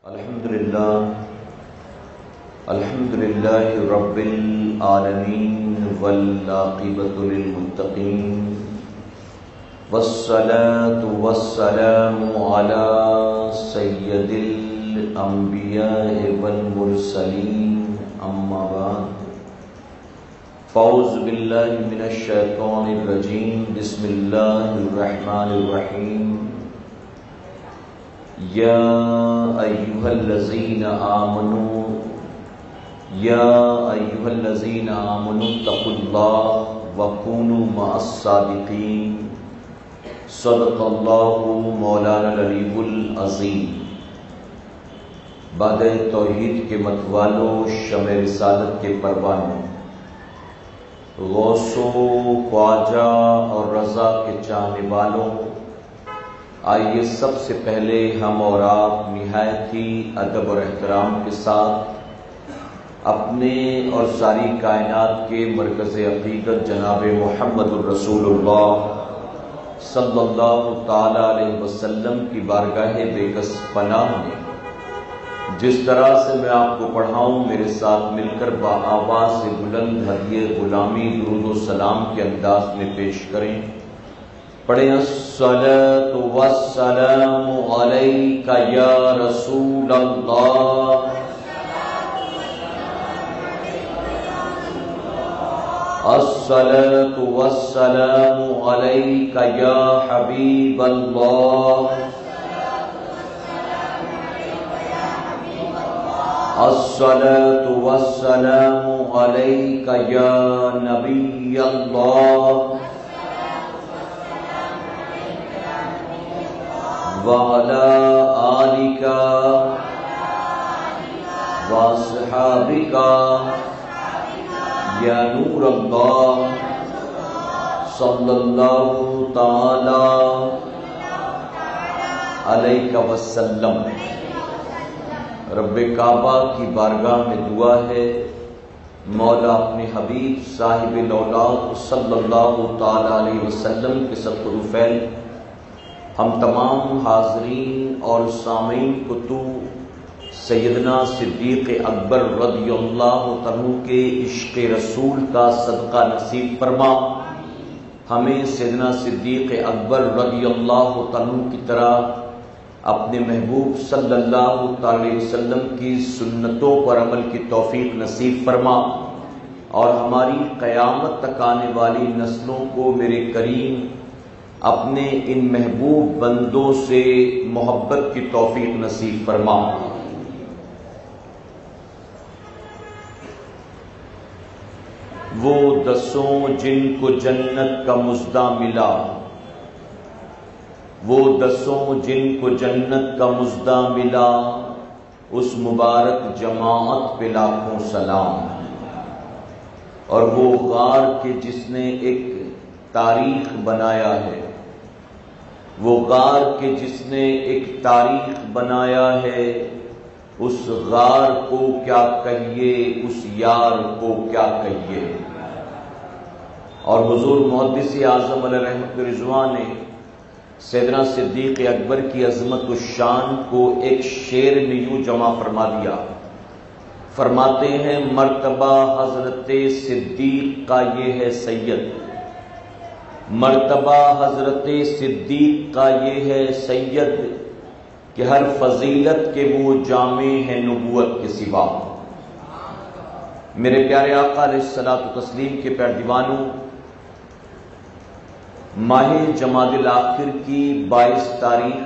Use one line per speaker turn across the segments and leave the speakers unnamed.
الحمدللہ رب العالمین والعاقبۃ للمتقین والصلاة والسلام علی سید الانبیاء والمرسلین اما بعد فاعوذ باللہ من الشیطان الرجیم بسم اللہ الرحمن الرحیم یا ایھا الذین آمنوا اتقوا اللہ وکونوا مع الصادقین صدق اللہ مولانا العلی العظیم۔ باد توحید کے متوالو، شمع رسالت کے پروانوں، غوث و خواجہ اور رضا کے چاہنے والوں، آئیے سب سے پہلے ہم اور آپ نہایت ہی ادب اور احترام کے ساتھ اپنے اور ساری کائنات کے مرکز عقیدت جناب محمد الرسول اللہ صلی اللہ تعالی علیہ وسلم کی بارگاہ بے کس پناہ میں جس طرح سے میں آپ کو پڑھاؤں میرے ساتھ مل کر بآواز بلند ہدیہ غلامی درود و سلام کے انداز میں پیش کریں۔ پڑھیں الصلاۃ والسلام علیک یا رسول اللہ، الصلاۃ والسلام علیک یا حبیب اللہ، الصلاۃ والسلام علیک یا نبی اللہ، وعلی آلک واصحابک یا نور اللہ، صلی اللہ تعالی علیہ وسلم۔ رب کعبہ کی بارگاہ میں دعا ہے، مولا اپنے حبیب صاحب الاولاد صلی اللہ تعالی علیہ وسلم کے صدقہ فعل ہم تمام حاضرین اور سامعین کو تو سیدنا صدیق اکبر رضی اللہ عنہ کے عشق رسول کا صدقہ نصیب فرما، ہمیں سیدنا صدیق اکبر رضی اللہ عنہ کی طرح اپنے محبوب صلی اللہ علیہ وسلم کی سنتوں پر عمل کی توفیق نصیب فرما، اور ہماری قیامت تک آنے والی نسلوں کو میرے کریم اپنے ان محبوب بندوں سے محبت کی توفیق نصیب فرما۔ وہ دسوں جن کو جنت کا مژدہ ملا، وہ دسوں جن کو جنت کا مژدہ ملا، اس مبارک جماعت پہ لاکھوں سلام۔ اور وہ غار کے جس نے ایک تاریخ بنایا ہے، وہ غار کے جس نے ایک تاریخ بنایا ہے، اس غار کو کیا کہیے، اس یار کو کیا کہیے۔ اور حضور محدث اعظم علیہ رحمۃ رضوان نے سیدنا صدیق اکبر کی عظمت و شان کو ایک شعر میں یوں جمع فرما دیا، فرماتے ہیں مرتبہ حضرت صدیق کا یہ ہے سید، مرتبہ حضرت صدیق کا یہ ہے سید کہ ہر فضیلت کے وہ جامع ہیں نبوت کے سوا۔ میرے پیارے آقا علیہ الصلوۃ والتسلیم کے پیارے دیوانوں، ماہ جمادی الاخر کی 22 تاریخ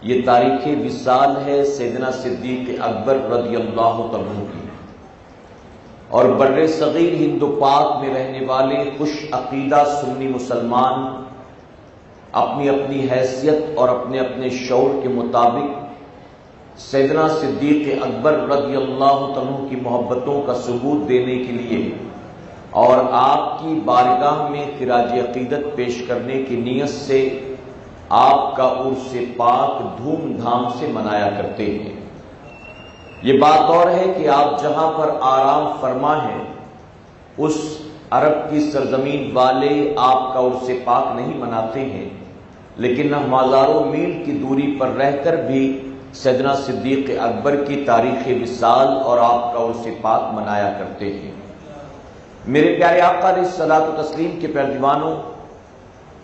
یہ تاریخ وصال ہے سیدنا صدیق اکبر رضی اللہ عنہ کی، اور بر صغیر ہند و پاک میں رہنے والے خوش عقیدہ سنی مسلمان اپنی اپنی حیثیت اور اپنے اپنے شعور کے مطابق سیدنا صدیق اکبر رضی اللہ عنہ کی محبتوں کا ثبوت دینے کے لیے اور آپ کی بارگاہ میں خراج عقیدت پیش کرنے کی نیت سے آپ کا عرس پاک دھوم دھام سے منایا کرتے ہیں۔ یہ بات اور ہے کہ آپ جہاں پر آرام فرما ہیں اس عرب کی سرزمین والے آپ کا عرس پاک نہیں مناتے ہیں، لیکن ہم ہزاروں میل کی دوری پر رہ کر بھی سیدنا صدیق اکبر کی تاریخ وصال اور آپ کا عرس پاک منایا کرتے ہیں۔ میرے پیارے آقا علیہ الصلوۃ والتسلیم کے پیروانوں،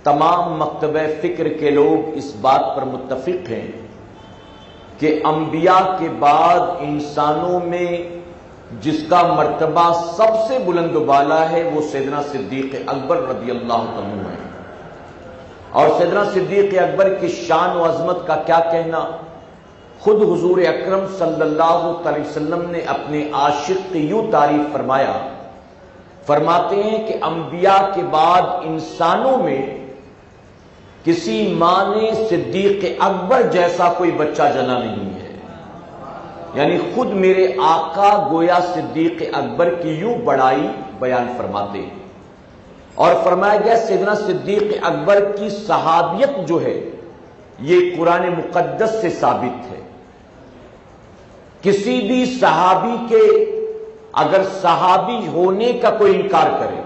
تمام مکتبہ فکر کے لوگ اس بات پر متفق ہیں کہ انبیاء کے بعد انسانوں میں جس کا مرتبہ سب سے بلند و بالا ہے وہ سیدنا صدیق اکبر رضی اللہ عنہ ہے۔ اور سیدنا صدیق اکبر کی شان و عظمت کا کیا کہنا، خود حضور اکرم صلی اللہ علیہ وسلم نے اپنے عاشق کی یوں تعریف فرمایا، فرماتے ہیں کہ انبیاء کے بعد انسانوں میں کسی ماں نے صدیق اکبر جیسا کوئی بچہ جنا نہیں ہے۔ یعنی خود میرے آقا گویا صدیق اکبر کی یوں بڑائی بیان فرماتے ہیں، اور فرمایا گیا سیدنا صدیق اکبر کی صحابیت جو ہے یہ قرآن مقدس سے ثابت ہے۔ کسی بھی صحابی کے اگر صحابی ہونے کا کوئی انکار کرے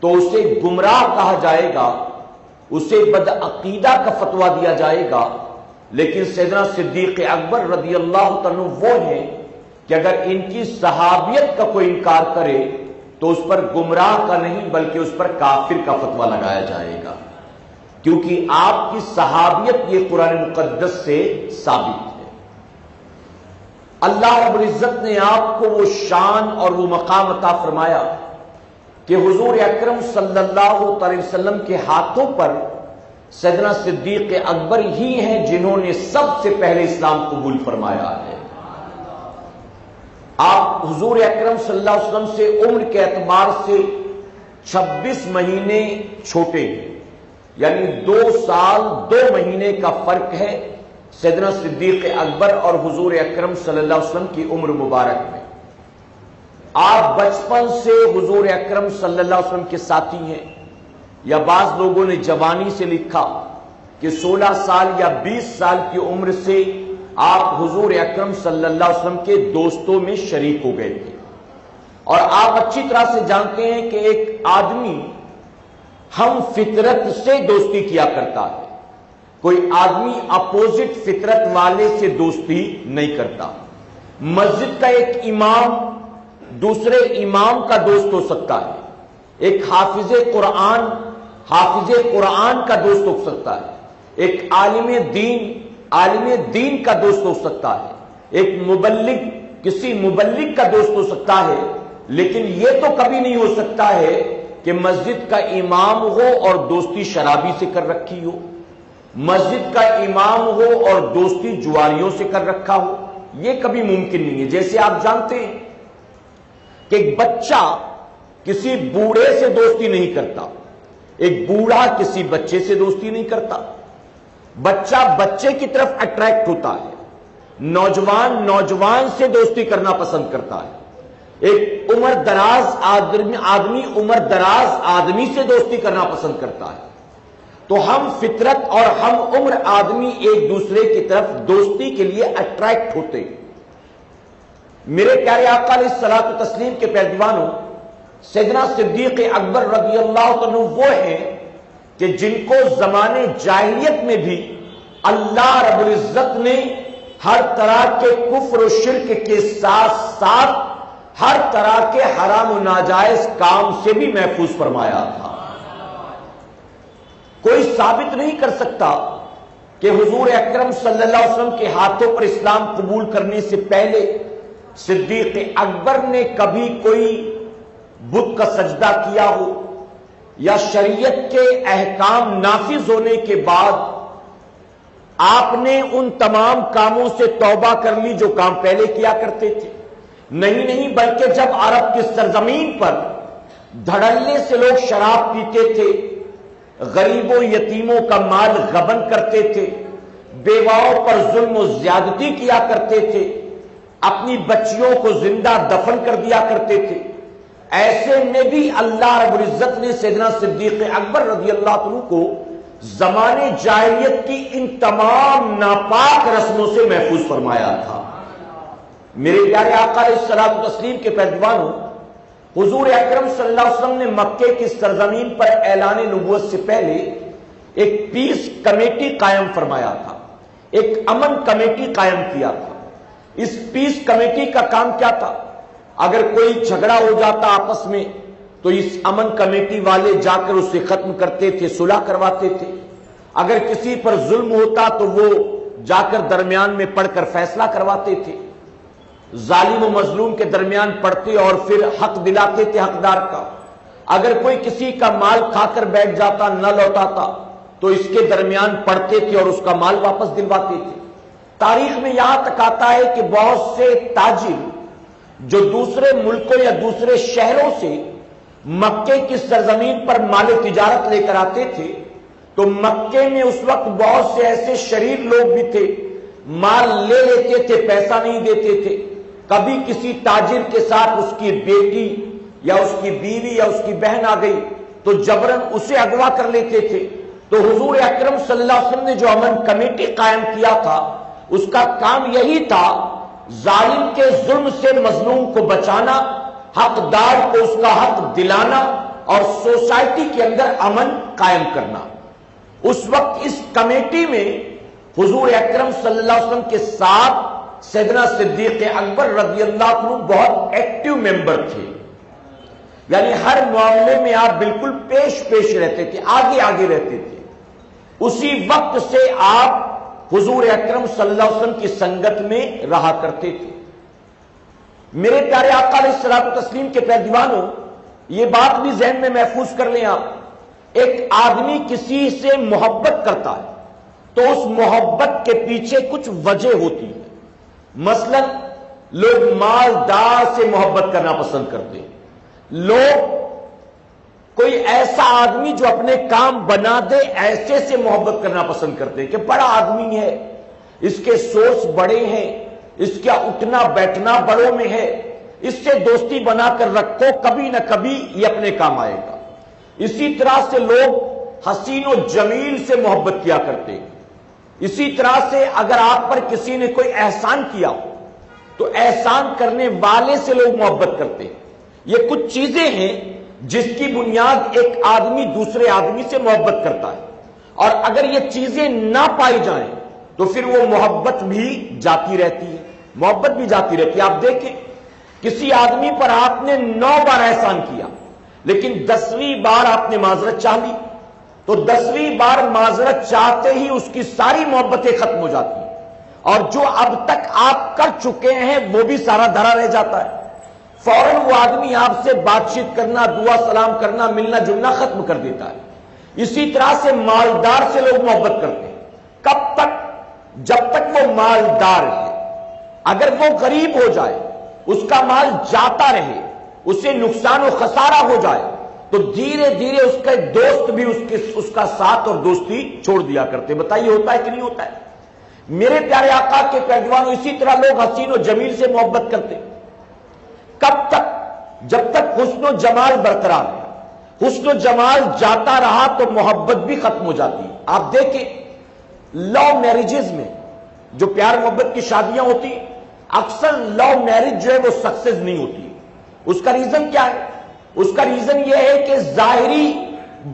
تو اسے گمراہ کہا جائے گا، اسے بدعقیدہ کا فتویٰ دیا جائے گا، لیکن سیدنا صدیق اکبر رضی اللہ عنہ وہ ہیں کہ اگر ان کی صحابیت کا کوئی انکار کرے تو اس پر گمراہ کا نہیں بلکہ اس پر کافر کا فتویٰ لگایا جائے گا، کیونکہ آپ کی صحابیت یہ قرآن مقدس سے ثابت ہے۔ اللہ رب العزت نے آپ کو وہ شان اور وہ مقام عطا فرمایا کہ حضور اکرم صلی اللہ علیہ وسلم کے ہاتھوں پر سیدنا صدیق اکبر ہی ہیں جنہوں نے سب سے پہلے اسلام قبول فرمایا ہے۔ آپ حضور اکرم صلی اللہ علیہ وسلم سے عمر کے اعتبار سے 26 مہینے چھوٹے ہیں، یعنی 2 سال 2 مہینے کا فرق ہے سیدنا صدیق اکبر اور حضور اکرم صلی اللہ علیہ وسلم کی عمر مبارک میں۔ آپ بچپن سے حضور اکرم صلی اللہ علیہ وسلم کے ساتھی ہیں، یا بعض لوگوں نے جوانی سے لکھا کہ 16 سال یا 20 سال کی عمر سے آپ حضور اکرم صلی اللہ علیہ وسلم کے دوستوں میں شریک ہو گئے تھے۔ اور آپ اچھی طرح سے جانتے ہیں کہ ایک آدمی ہم فطرت سے دوستی کیا کرتا ہے، کوئی آدمی اپوزٹ فطرت والے سے دوستی نہیں کرتا۔ مسجد کا ایک امام دوسرے امام کا دوست ہو سکتا ہے، ایک حافظ قرآن کا دوست ہو سکتا ہے، ایک عالم دین کا دوست ہو سکتا ہے، ایک مبلغ کسی مبلغ کا دوست ہو سکتا ہے، لیکن یہ تو کبھی نہیں ہو سکتا ہے کہ مسجد کا امام ہو اور دوستی شرابی سے کر رکھی ہو، مسجد کا امام ہو اور دوستی جواریوں سے کر رکھا ہو، یہ کبھی ممکن نہیں ہے۔ جیسے آپ جانتے ہیں کہ ایک بچہ کسی بوڑھے سے دوستی نہیں کرتا، ایک بوڑھا کسی بچے سے دوستی نہیں کرتا، بچہ بچے کی طرف اٹریکٹ ہوتا ہے، نوجوان سے دوستی کرنا پسند کرتا ہے، ایک آدمی عمر دراز آدمی سے دوستی کرنا پسند کرتا ہے۔ تو ہم فطرت اور ہم عمر آدمی ایک دوسرے کی طرف دوستی کے لیے اٹریکٹ ہوتے ہیں۔ میرے پیارے آقا علیہ الصلوۃ والتسلیم کے پیروانوں، سیدنا صدیق اکبر رضی اللہ عنہ وہ ہیں کہ جن کو زمانے جاہلیت میں بھی اللہ رب العزت نے ہر طرح کے کفر و شرک کے ساتھ ساتھ ہر طرح کے حرام و ناجائز کام سے بھی محفوظ فرمایا تھا۔ کوئی ثابت نہیں کر سکتا کہ حضور اکرم صلی اللہ علیہ وسلم کے ہاتھوں پر اسلام قبول کرنے سے پہلے صدیق اکبر نے کبھی کوئی بت کا سجدہ کیا ہو، یا شریعت کے احکام نافذ ہونے کے بعد آپ نے ان تمام کاموں سے توبہ کر لی جو کام پہلے کیا کرتے تھے۔ نہیں، بلکہ جب عرب کی سرزمین پر دھڑلے سے لوگ شراب پیتے تھے، غریبوں یتیموں کا مال غبن کرتے تھے، بیواؤں پر ظلم و زیادتی کیا کرتے تھے، اپنی بچیوں کو زندہ دفن کر دیا کرتے تھے، ایسے میں بھی اللہ رب العزت نے سیدنا صدیق اکبر رضی اللہ عنہ کو زمانے جاہلیت کی ان تمام ناپاک رسموں سے محفوظ فرمایا تھا۔ میرے پیارے آقا علیہ الصلوۃ والتسلیم کے پیروانوں، حضور اکرم صلی اللہ علیہ وسلم نے مکے کی سرزمین پر اعلان نبوت سے پہلے ایک پیس کمیٹی قائم فرمایا تھا، ایک امن کمیٹی قائم کیا تھا۔ اس پیس کمیٹی کا کام کیا تھا؟ اگر کوئی جھگڑا ہو جاتا آپس میں تو اس امن کمیٹی والے جا کر اسے ختم کرتے تھے، صلح کرواتے تھے۔ اگر کسی پر ظلم ہوتا تو وہ جا کر درمیان میں پڑھ کر فیصلہ کرواتے تھے، ظالم و مظلوم کے درمیان پڑھتے اور پھر حق دلاتے تھے حقدار کا۔ اگر کوئی کسی کا مال کھا کر بیٹھ جاتا، نہ لوٹاتا، تو اس کے درمیان پڑھتے تھے اور اس کا مال واپس دلواتے تھے۔ تاریخ میں یہاں تک آتا ہے کہ بہت سے تاجر جو دوسرے ملکوں یا دوسرے شہروں سے مکے کی سرزمین پر مال تجارت لے کر آتے تھے، تو مکے میں اس وقت بہت سے ایسے شریر لوگ بھی تھے، مال لے لیتے تھے، پیسہ نہیں دیتے تھے۔ کبھی کسی تاجر کے ساتھ اس کی بیٹی یا اس کی بیوی یا اس کی بہن آ گئی تو جبرن اسے اغوا کر لیتے تھے۔ تو حضور اکرم صلی اللہ علیہ وسلم نے جو امن کمیٹی قائم کیا تھا، اس کا کام یہی تھا، ظالم کے ظلم سے مظلوم کو بچانا، حقدار کو اس کا حق دلانا اور سوسائٹی کے اندر امن قائم کرنا۔ اس وقت اس کمیٹی میں حضور اکرم صلی اللہ علیہ وسلم کے ساتھ سیدنا صدیق اکبر رضی اللہ عنہ بہت ایکٹیو ممبر تھے، یعنی ہر معاملے میں آپ بالکل پیش رہتے تھے، آگے رہتے تھے۔ اسی وقت سے آپ حضور اکرم صلی اللہ علیہ وسلم کی سنگت میں رہا کرتے تھے۔ میرے پیارے آقا علیہ الصلوۃ والتسلیم کے پیروانوں، یہ بات بھی ذہن میں محفوظ کر لیں آپ، ایک آدمی کسی سے محبت کرتا ہے تو اس محبت کے پیچھے کچھ وجہ ہوتی ہے۔ مثلا لوگ مالدار سے محبت کرنا پسند کرتے ہیں، لوگ کوئی ایسا آدمی جو اپنے کام بنا دے ایسے سے محبت کرنا پسند کرتے ہیں کہ بڑا آدمی ہے، اس کے سورس بڑے ہیں، اس کا اٹھنا بیٹھنا بڑوں میں ہے، اس سے دوستی بنا کر رکھو، کبھی نہ کبھی یہ اپنے کام آئے گا۔ اسی طرح سے لوگ حسین و جمیل سے محبت کیا کرتے ہیں۔ اسی طرح سے اگر آپ پر کسی نے کوئی احسان کیا ہو تو احسان کرنے والے سے لوگ محبت کرتے ہیں۔ یہ کچھ چیزیں ہیں جس کی بنیاد ایک آدمی دوسرے آدمی سے محبت کرتا ہے، اور اگر یہ چیزیں نہ پائی جائیں تو پھر وہ محبت بھی جاتی رہتی ہے، محبت بھی جاتی رہتی ہے۔ آپ دیکھیں کسی آدمی پر آپ نے 9 بار احسان کیا لیکن 10ویں بار آپ نے معذرت چاہ لی تو 10ویں بار معذرت چاہتے ہی اس کی ساری محبتیں ختم ہو جاتی ہیں، اور جو اب تک آپ کر چکے ہیں وہ بھی سارا دھرا رہ جاتا ہے۔ فوراً وہ آدمی آپ سے بات چیت کرنا، دعا سلام کرنا، ملنا جلنا ختم کر دیتا ہے۔ اسی طرح سے مالدار سے لوگ محبت کرتے ہیں۔ کب تک؟ جب تک وہ مالدار ہے۔ اگر وہ غریب ہو جائے، اس کا مال جاتا رہے، اسے نقصان و خسارہ ہو جائے تو دھیرے دھیرے اس کا دوست بھی اس کا ساتھ اور دوستی چھوڑ دیا کرتے۔ بتائیے ہوتا ہے کہ نہیں ہوتا ہے؟ میرے پیارے آقا کے پیروانوں، اسی طرح لوگ حسین و جمیل سے محبت کرتے۔ کب تک؟ جب تک حسن و جمال برقرار ہے۔ حسن و جمال جاتا رہا تو محبت بھی ختم ہو جاتی ہے۔ آپ دیکھیں لو میرجز میں جو پیار محبت کی شادیاں ہوتی، اکثر لو میرج جو ہے وہ سکسیس نہیں ہوتی۔ اس کا ریزن کیا ہے؟ اس کا ریزن یہ ہے کہ ظاہری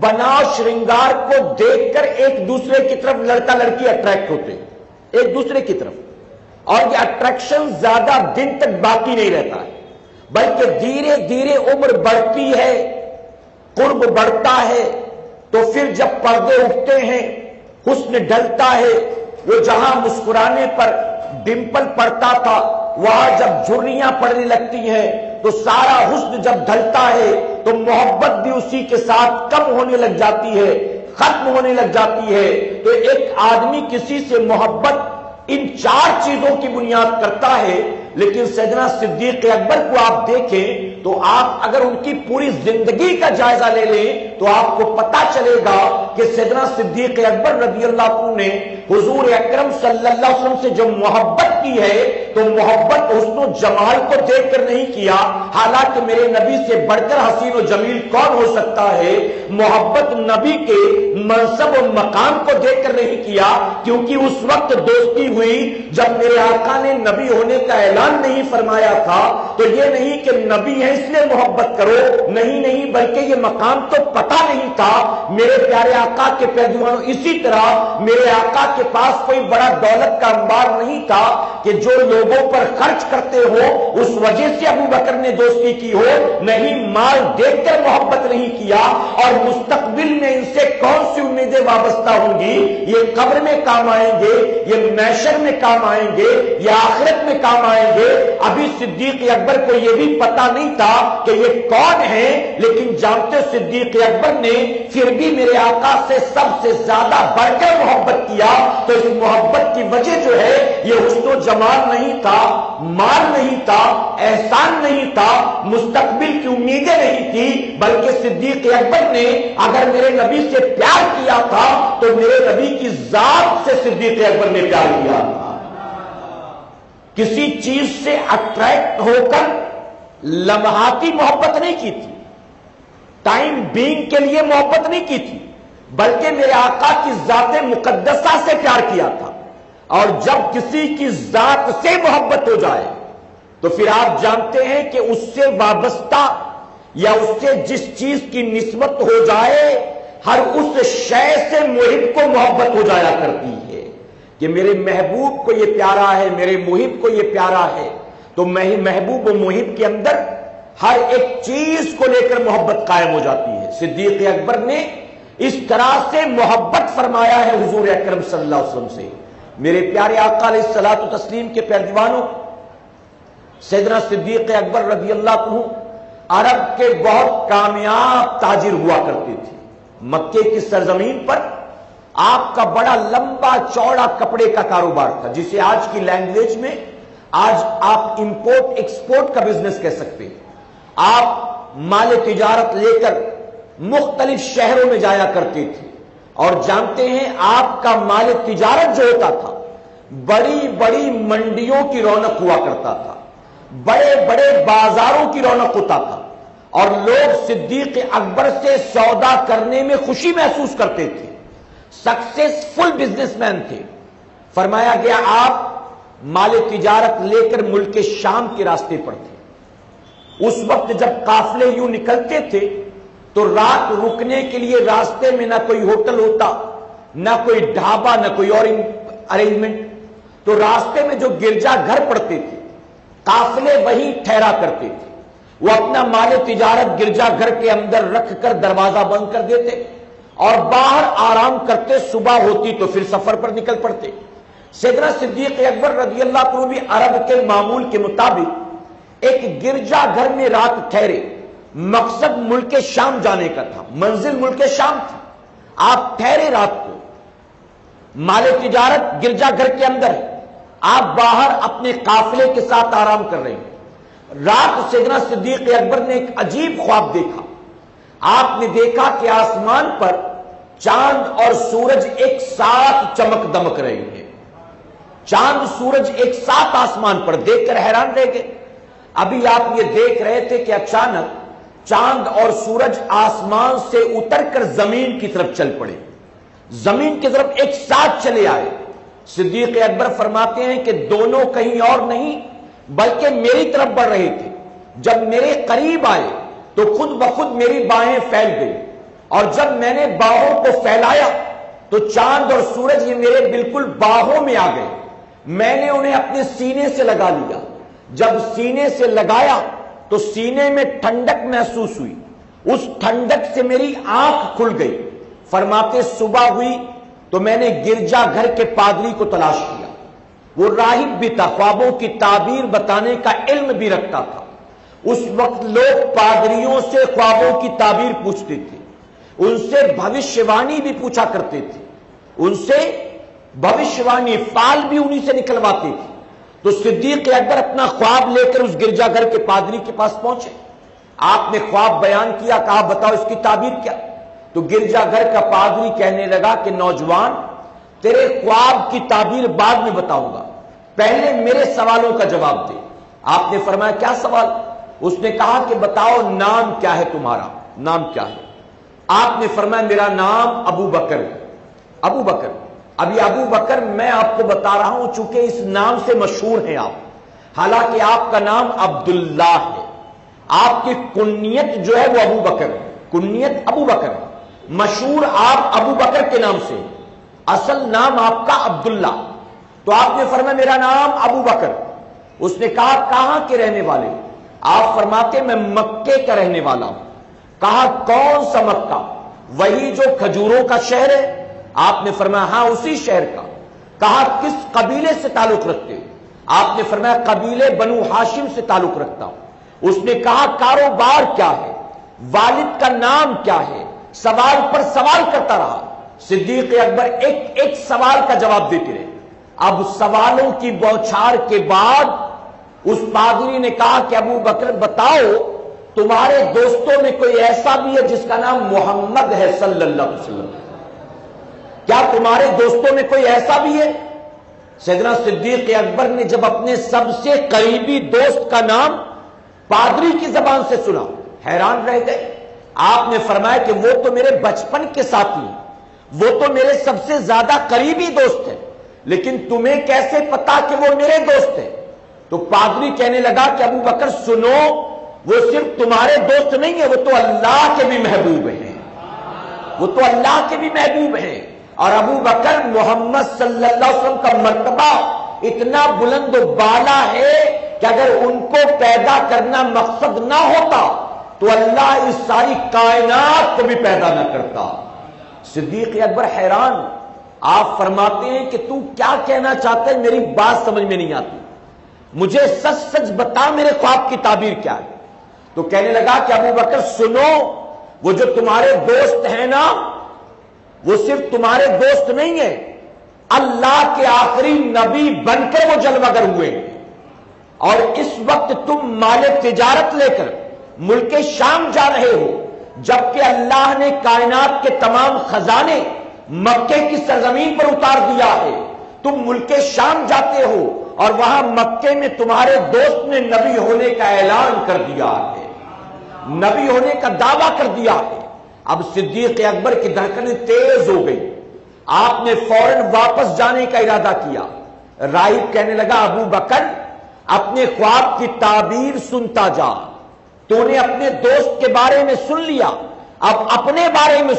بناؤ شرنگار کو دیکھ کر ایک دوسرے کی طرف لڑکا لڑکی اٹریکٹ ہوتے ہیں، ایک دوسرے کی طرف، اور یہ اٹریکشن زیادہ دن تک باقی نہیں رہتا ہے، بلکہ دھیرے دھیرے عمر بڑھتی ہے، قرب بڑھتا ہے، تو پھر جب پردے اٹھتے ہیں، حسن ڈھلتا ہے، وہ جہاں مسکرانے پر ڈمپل پڑتا تھا وہاں جب جھریاں پڑنے لگتی ہیں، تو سارا حسن جب ڈھلتا ہے تو محبت بھی اسی کے ساتھ کم ہونے لگ جاتی ہے، ختم ہونے لگ جاتی ہے۔ تو ایک آدمی کسی سے محبت ان 4 چیزوں کی بنیاد کرتا ہے، لیکن سیدنا صدیق اکبر کو آپ دیکھیں تو آپ اگر ان کی پوری زندگی کا جائزہ لے لیں تو آپ کو پتا چلے گا کہ سیدنا صدیق اکبر رضی اللہ عنہ نے حضور اکرم صلی اللہ علیہ وسلم سے جو محبت کی ہے تو محبت حسن و جمال کو دیکھ کر نہیں کیا، حالانکہ میرے نبی سے بڑھ کر حسین و جمیل کون ہو سکتا ہے؟ محبت نبی کے منصب و مقام کو دیکھ کر نہیں کیا، کیونکہ اس وقت دوستی ہوئی جب میرے آقا نے نبی ہونے کا اعلان نہیں فرمایا تھا۔ تو یہ نہیں کہ نبی ہے اس لیے محبت کرو، نہیں، بلکہ یہ مقام تو پتہ نہیں تھا میرے پیارے آقا کے پیروانوں۔ اسی طرح میرے آقا کے پاس کوئی بڑا دولت کا انبار نہیں تھا کہ جو لوگوں پر خرچ کرتے ہو اس وجہ سے ابو بکر نے دوستی کی ہو، نہیں، مال دیکھ کر محبت نہیں کیا۔ اور مستقبل میں ان سے کون سی امیدیں وابستہ ہوں گی؟ یہ قبر میں کام آئیں گے، یہ محشر میں کام آئیں گے، یہ آخرت میں کام آئیں گے۔ ابھی صدیق اکبر کو یہ بھی پتا نہیں تھا کہ یہ کون ہے، لیکن جانتے صدیق اکبر نے پھر بھی میرے آقا سے سب سے زیادہ بڑھ کر محبت کیا۔ تو اس محبت کی وجہ جو ہے یہ حسن و جمال نہیں تھا، مال نہیں تھا، احسان نہیں تھا، مستقبل کی امیدیں نہیں تھی، بلکہ صدیق اکبر نے اگر میرے نبی سے پیار کیا تھا تو میرے نبی کی ذات سے صدیق اکبر نے پیار کیا تھا۔ کسی چیز سے اٹریکٹ ہو کر لمحاتی محبت نہیں کی تھی، ٹائم بینگ کے لیے محبت نہیں کی تھی، بلکہ میرے آقا کی ذات مقدسہ سے پیار کیا تھا۔ اور جب کسی کی ذات سے محبت ہو جائے تو پھر آپ جانتے ہیں کہ اس سے وابستہ یا اس سے جس چیز کی نسبت ہو جائے ہر اس شے سے محب کو محبت ہو جایا کرتی ہے کہ میرے محبوب کو یہ پیارا ہے، میرے محب کو یہ پیارا ہے۔ تو محبوب و محب کے اندر ہر ایک چیز کو لے کر محبت قائم ہو جاتی ہے۔ صدیق اکبر نے اس طرح سے محبت فرمایا ہے حضور اکرم صلی اللہ علیہ وسلم سے۔ میرے پیارے آقا علیہ الصلوۃ والتسلیم کے پیروانوں، سیدنا صدیق اکبر رضی اللہ عنہ عرب کے بہت کامیاب تاجر ہوا کرتے تھے۔ مکے کی سرزمین پر آپ کا بڑا لمبا چوڑا کپڑے کا کاروبار تھا، جسے آج کی لینگویج میں آج آپ امپورٹ ایکسپورٹ کا بزنس کہہ سکتے ہیں۔ آپ مال تجارت لے کر مختلف شہروں میں جایا کرتے تھے، اور جانتے ہیں آپ کا مال تجارت جو ہوتا تھا بڑی بڑی منڈیوں کی رونق ہوا کرتا تھا، بڑے بڑے بازاروں کی رونق ہوتا تھا، اور لوگ صدیق اکبر سے سودا کرنے میں خوشی محسوس کرتے تھے۔ سکسیسفل بزنس مین تھے۔ فرمایا گیا آپ مال تجارت لے کر ملک شام کے راستے پر تھے۔ اس وقت جب قافلے یوں نکلتے تھے تو رات رکنے کے لیے راستے میں نہ کوئی ہوٹل ہوتا، نہ کوئی ڈھابا، نہ کوئی اور ارینجمنٹ، تو راستے میں جو گرجا گھر پڑتے تھے قافلے وہیں ٹھہرا کرتے تھے۔ وہ اپنا مال تجارت گرجا گھر کے اندر رکھ کر دروازہ بند کر دیتے اور باہر آرام کرتے، صبح ہوتی تو پھر سفر پر نکل پڑتے۔ سیدنا صدیق اکبر رضی اللہ عنہ بھی عرب کے معمول کے مطابق ایک گرجا گھر میں رات ٹھہرے۔ مقصد ملک شام جانے کا تھا، منزل ملک شام تھی۔ آپ ٹھہرے رات کو، مال تجارت گرجا گھر کے اندر ہے، آپ باہر اپنے قافلے کے ساتھ آرام کر رہے ہیں۔ رات سیدنا صدیق اکبر نے ایک عجیب خواب دیکھا۔ آپ نے دیکھا کہ آسمان پر چاند اور سورج ایک ساتھ چمک دمک رہے ہیں۔ چاند سورج ایک ساتھ آسمان پر، دیکھ کر حیران رہ گئے۔ ابھی آپ یہ دیکھ رہے تھے کہ اچانک چاند اور سورج آسمان سے اتر کر زمین کی طرف چل پڑے، زمین کی طرف ایک ساتھ چلے آئے۔ صدیق اکبر فرماتے ہیں کہ دونوں کہیں اور نہیں بلکہ میری طرف بڑھ رہے تھے۔ جب میرے قریب آئے تو خود بخود میری باہیں پھیل گئی، اور جب میں نے باہوں کو پھیلایا تو چاند اور سورج یہ میرے بالکل باہوں میں آ گئے۔ میں نے انہیں اپنے سینے سے لگا لیا۔ جب سینے سے لگایا تو سینے میں ٹھنڈک محسوس ہوئی، اس ٹھنڈک سے میری آنکھ کھل گئی۔ فرماتے صبح ہوئی تو میں نے گرجا گھر کے پادری کو تلاش کیا، وہ راہب بھی تھا، خوابوں کی تعبیر بتانے کا علم بھی رکھتا تھا۔ اس وقت لوگ پادریوں سے خوابوں کی تعبیر پوچھتے تھے، ان سے بھوشیوانی بھی پوچھا کرتے تھے، ان سے بھوشیوانی فال بھی انہی سے نکلواتے تھے۔ تو صدیق اکبر اپنا خواب لے کر اس گرجا گھر کے پادری کے پاس پہنچے۔ آپ نے خواب بیان کیا، کہا بتاؤ اس کی تعبیر کیا؟ تو گرجا گھر کا پادری کہنے لگا کہ نوجوان، تیرے خواب کی تعبیر بعد میں بتاؤں گا، پہلے میرے سوالوں کا جواب دے۔ آپ نے فرمایا کیا سوال؟ اس نے کہا کہ بتاؤ نام کیا ہے تمہارا، نام کیا ہے؟ آپ نے فرمایا میرا نام ابو بکر۔ ابو بکر، اب یہ ابو بکر میں آپ کو بتا رہا ہوں چونکہ اس نام سے مشہور ہیں آپ، حالانکہ آپ کا نام عبداللہ ہے، آپ کی کنیت جو ہے وہ ابو بکر ہے، کنیت ابو بکر ہے، مشہور آپ ابو بکر کے نام سے، اصل نام آپ کا عبداللہ۔ تو آپ نے فرمایا میرا نام ابو بکر۔ اس نے کہا کہاں کے رہنے والے؟ آپ فرماتے میں مکے کا رہنے والا ہوں۔ کہا کون سا مکہ؟ وہی جو کھجوروں کا شہر ہے؟ آپ نے فرمایا ہاں اسی شہر کا۔ کہا کس قبیلے سے تعلق رکھتے ہو؟ آپ نے فرمایا قبیلے بنو ہاشم سے تعلق رکھتا ہوں۔ اس نے کہا کاروبار کیا ہے؟ والد کا نام کیا ہے؟ سوال پر سوال کرتا رہا۔ صدیق اکبر ایک ایک سوال کا جواب دیتے رہے۔ اب سوالوں کی بوچھار کے بعد اس پادری نے کہا کہ ابو بکر بتاؤ تمہارے دوستوں میں کوئی ایسا بھی ہے جس کا نام محمد ہے صلی اللہ علیہ وسلم؟ کیا تمہارے دوستوں میں کوئی ایسا بھی ہے؟ سیدنا صدیق اکبر نے جب اپنے سب سے قریبی دوست کا نام پادری کی زبان سے سنا حیران رہ گئے۔ آپ نے فرمایا کہ وہ تو میرے بچپن کے ساتھی ہیں، وہ تو میرے سب سے زیادہ قریبی دوست ہیں، لیکن تمہیں کیسے پتا کہ وہ میرے دوست ہیں؟ تو پادری کہنے لگا کہ ابو بکر سنو، وہ صرف تمہارے دوست نہیں ہیں، وہ تو اللہ کے بھی محبوب ہیں، وہ تو اللہ کے بھی محبوب ہیں۔ اور ابو بکر محمد صلی اللہ علیہ وسلم کا مرتبہ اتنا بلند و بالا ہے کہ اگر ان کو پیدا کرنا مقصد نہ ہوتا تو اللہ اس ساری کائنات کو بھی پیدا نہ کرتا۔ صدیق اکبر حیران، آپ فرماتے ہیں کہ تو کیا کہنا چاہتا ہے؟ میری بات سمجھ میں نہیں آتی، مجھے سچ سچ بتا میرے خواب کی تعبیر کیا ہے؟ تو کہنے لگا کہ ابو بکر سنو، وہ جو تمہارے دوست ہیں نا وہ صرف تمہارے دوست نہیں ہیں، اللہ کے آخری نبی بن کر وہ جلوہ گر ہوئے ہیں، اور اس وقت تم مال تجارت لے کر ملک شام جا رہے ہو، جبکہ اللہ نے کائنات کے تمام خزانے مکے کی سرزمین پر اتار دیا ہے۔ تم ملک شام جاتے ہو اور وہاں مکے میں تمہارے دوست نے نبی ہونے کا اعلان کر دیا ہے، نبی ہونے کا دعویٰ کر دیا ہے۔ اب صدیق اکبر کی دھڑکنیں تیز ہو گئی، آپ نے فوراً واپس جانے کا ارادہ کیا۔ راہب کہنے لگا ابو بکر اپنے خواب کی تعبیر سنتا جا، تو نے اپنے دوست کے بارے میں سن لیا، اب اپنے بارے میں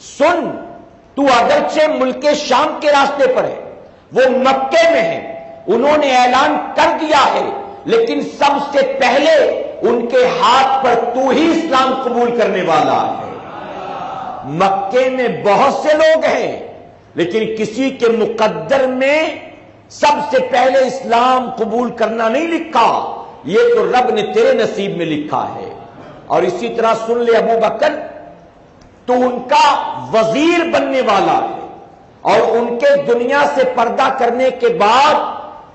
سن۔ تو اگرچہ ملک شام کے راستے پر ہے، وہ مکے میں ہے، انہوں نے اعلان کر دیا ہے، لیکن سب سے پہلے ان کے ہاتھ پر تو ہی اسلام قبول کرنے والا ہے۔ مکے میں بہت سے لوگ ہیں لیکن کسی کے مقدر میں سب سے پہلے اسلام قبول کرنا نہیں لکھا، یہ تو رب نے تیرے نصیب میں لکھا ہے۔ اور اسی طرح سن لے ابو بکر، تو ان کا وزیر بننے والا ہے اور ان کے دنیا سے پردہ کرنے کے بعد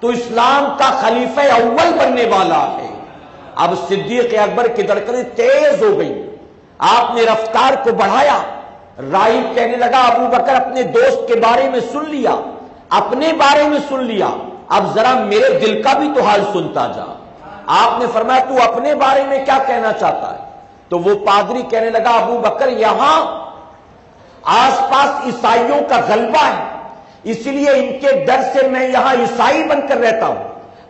تو اسلام کا خلیفہ اول بننے والا ہے۔ اب صدیق اکبر کی دھڑکنیں تیز ہو گئی، آپ نے رفتار کو بڑھایا۔ راہب کہنے لگا ابو بکر اپنے دوست کے بارے میں سن لیا، اپنے بارے میں سن لیا، اب ذرا میرے دل کا بھی تو حال سنتا جا۔ آپ نے فرمایا تو اپنے بارے میں کیا کہنا چاہتا ہے؟ تو وہ پادری کہنے لگا ابو بکر یہاں آس پاس عیسائیوں کا غلبہ ہے، اس لیے ان کے ڈر سے میں یہاں عیسائی بن کر رہتا ہوں۔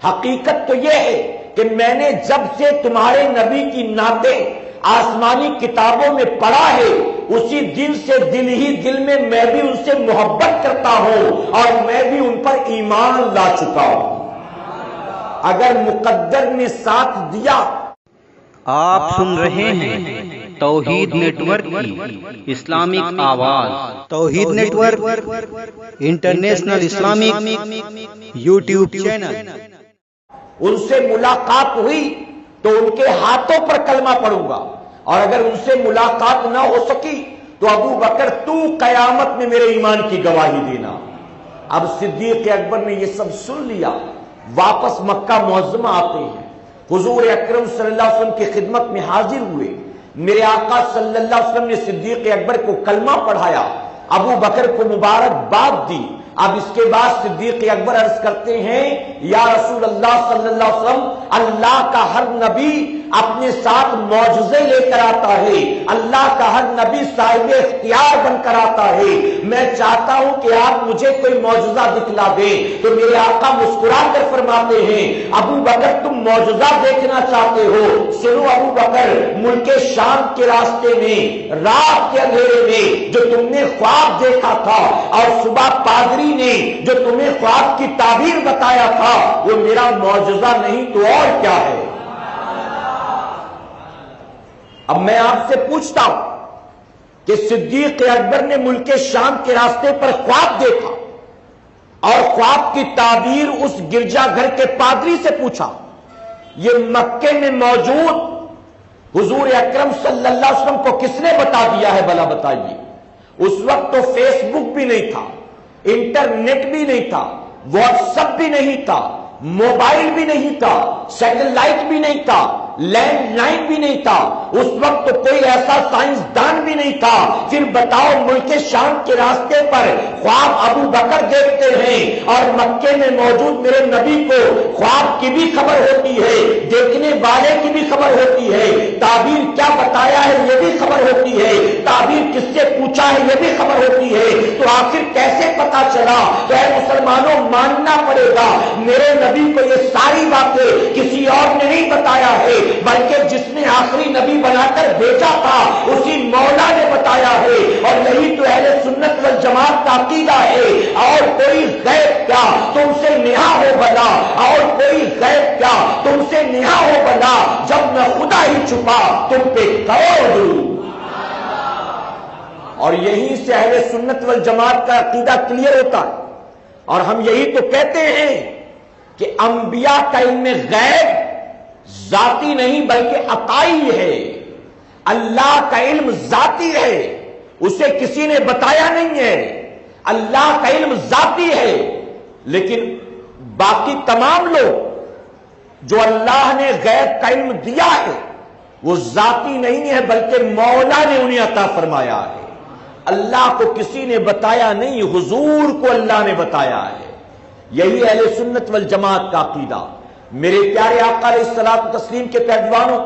حقیقت تو یہ ہے کہ میں نے جب سے تمہارے نبی کی نعتیں آسمانی کتابوں میں پڑھا ہے، اسی دن سے دل ہی دل میں میں بھی ان سے محبت کرتا ہوں اور میں بھی ان پر ایمان لا چکا ہوں۔ اگر مقدر نے ساتھ دیا۔
آپ سن رہے ہیں توحید نیٹ ورک کی اسلامک آواز۔ توحید network international Islamic YouTube channel.
ان سے ملاقات ہوئی تو ان کے ہاتھوں پر کلمہ پڑھوں گا، اور اگر ان سے ملاقات نہ ہو سکی تو ابو بکر تو قیامت میں میرے ایمان کی گواہی دینا۔ اب صدیق اکبر نے یہ سب سن لیا، واپس مکہ معظمہ آتے ہیں، حضور اکرم صلی اللہ علیہ وسلم کی خدمت میں حاضر ہوئے۔ میرے آقا صلی اللہ علیہ وسلم نے صدیق اکبر کو کلمہ پڑھایا، ابو بکر کو مبارکباد دی۔ اب اس کے بعد صدیق اکبر عرض کرتے ہیں یا رسول اللہ صلی اللہ علیہ وسلم، اللہ کا ہر نبی اپنے ساتھ معجزے لے کر آتا ہے، اللہ کا ہر نبی صاحب اختیار بن کر آتا ہے، میں چاہتا ہوں کہ آپ مجھے کوئی معجزہ دکھلا دیں۔ تو میرے آقا مسکرا کر فرماتے ہیں ابو بکر تم معجزہ دیکھنا چاہتے ہو، سنو ابو بکر، ملک شام کے راستے میں رات کے اندھیرے میں جو تم نے خواب دیکھا تھا اور صبح پادری نے جو تمہیں خواب کی تعبیر بتایا تھا وہ میرا معجزہ نہیں تو اور کیا ہے۔ اب میں آپ سے پوچھتا ہوں کہ صدیق اکبر نے ملک شام کے راستے پر خواب دیکھا اور خواب کی تعبیر اس گرجا گھر کے پادری سے پوچھا، یہ مکے میں موجود حضور اکرم صلی اللہ علیہ وسلم کو کس نے بتا دیا ہے بھلا بتائیے؟ اس وقت تو فیس بک بھی نہیں تھا، انٹرنیٹ بھی نہیں تھا، واٹس ایپ بھی نہیں تھا، موبائل بھی نہیں تھا، سیٹلائٹ بھی نہیں تھا، لینڈ لائن بھی نہیں تھا، اس وقت تو کوئی ایسا سائنسدان بھی نہیں تھا۔ پھر بتاؤ ملک شام کے راستے پر خواب ابو بکر دیکھتے ہیں اور مکے میں موجود میرے نبی کو خواب کی بھی خبر ہوتی ہے، دیکھنے والے کی بھی خبر ہوتی ہے، تعبیر کیا بتایا ہے یہ بھی خبر ہوتی ہے، تعبیر کس سے پوچھا ہے یہ بھی خبر ہوتی ہے، تو آخر کیسے پتا چلا؟ تو اے مسلمانوں ماننا پڑے گا میرے نبی کو یہ ساری باتیں کسی اور نے نہیں بتایا ہے، بلکہ جس نے آخری نبی بنا کر بھیجا تھا اسی مولا نے بتایا ہے۔ اور یہی تو اہل سنت والجماعت کا عقیدہ ہے۔ اور کوئی غیب کیا تم سے نہا ہو بلا، اور کوئی غیب کیا تم سے نہا ہو بلا، جب میں خدا ہی چھپا تم پہ کرو درود۔ اور یہیں سے اہل سنت والجماعت کا عقیدہ کلیئر ہوتا ہے، اور ہم یہی تو کہتے ہیں کہ انبیاء کا علم غیب ذاتی نہیں بلکہ عطائی ہے، اللہ کا علم ذاتی ہے، اسے کسی نے بتایا نہیں ہے، اللہ کا علم ذاتی ہے، لیکن باقی تمام لوگ جو اللہ نے غیب کا علم دیا ہے وہ ذاتی نہیں ہے بلکہ مولا نے انہیں عطا فرمایا ہے، اللہ کو کسی نے بتایا نہیں، حضور کو اللہ نے بتایا ہے۔ یہی اہل سنت والجماعت کا عقیدہ۔ میرے پیارے آقا علیہ الصلوۃ والتسلیم کے پہلوانوں،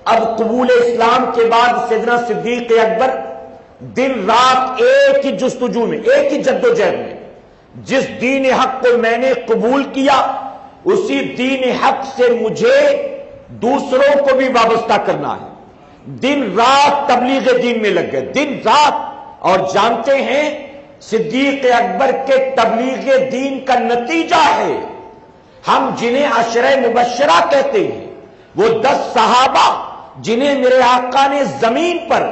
اب قبول اسلام کے بعد سیدنا صدیق اکبر دن رات ایک ہی جستجو میں، ایک ہی جدوجہد میں، جس دین حق کو میں نے قبول کیا اسی دین حق سے مجھے دوسروں کو بھی وابستہ کرنا ہے۔ دن رات تبلیغ دین میں لگ گئے، دن رات۔ اور جانتے ہیں صدیق اکبر کے تبلیغ دین کا نتیجہ ہے ہم جنہیں عشرہ مبشرہ کہتے ہیں، وہ 10 صحابہ جنہیں میرے آقا نے زمین پر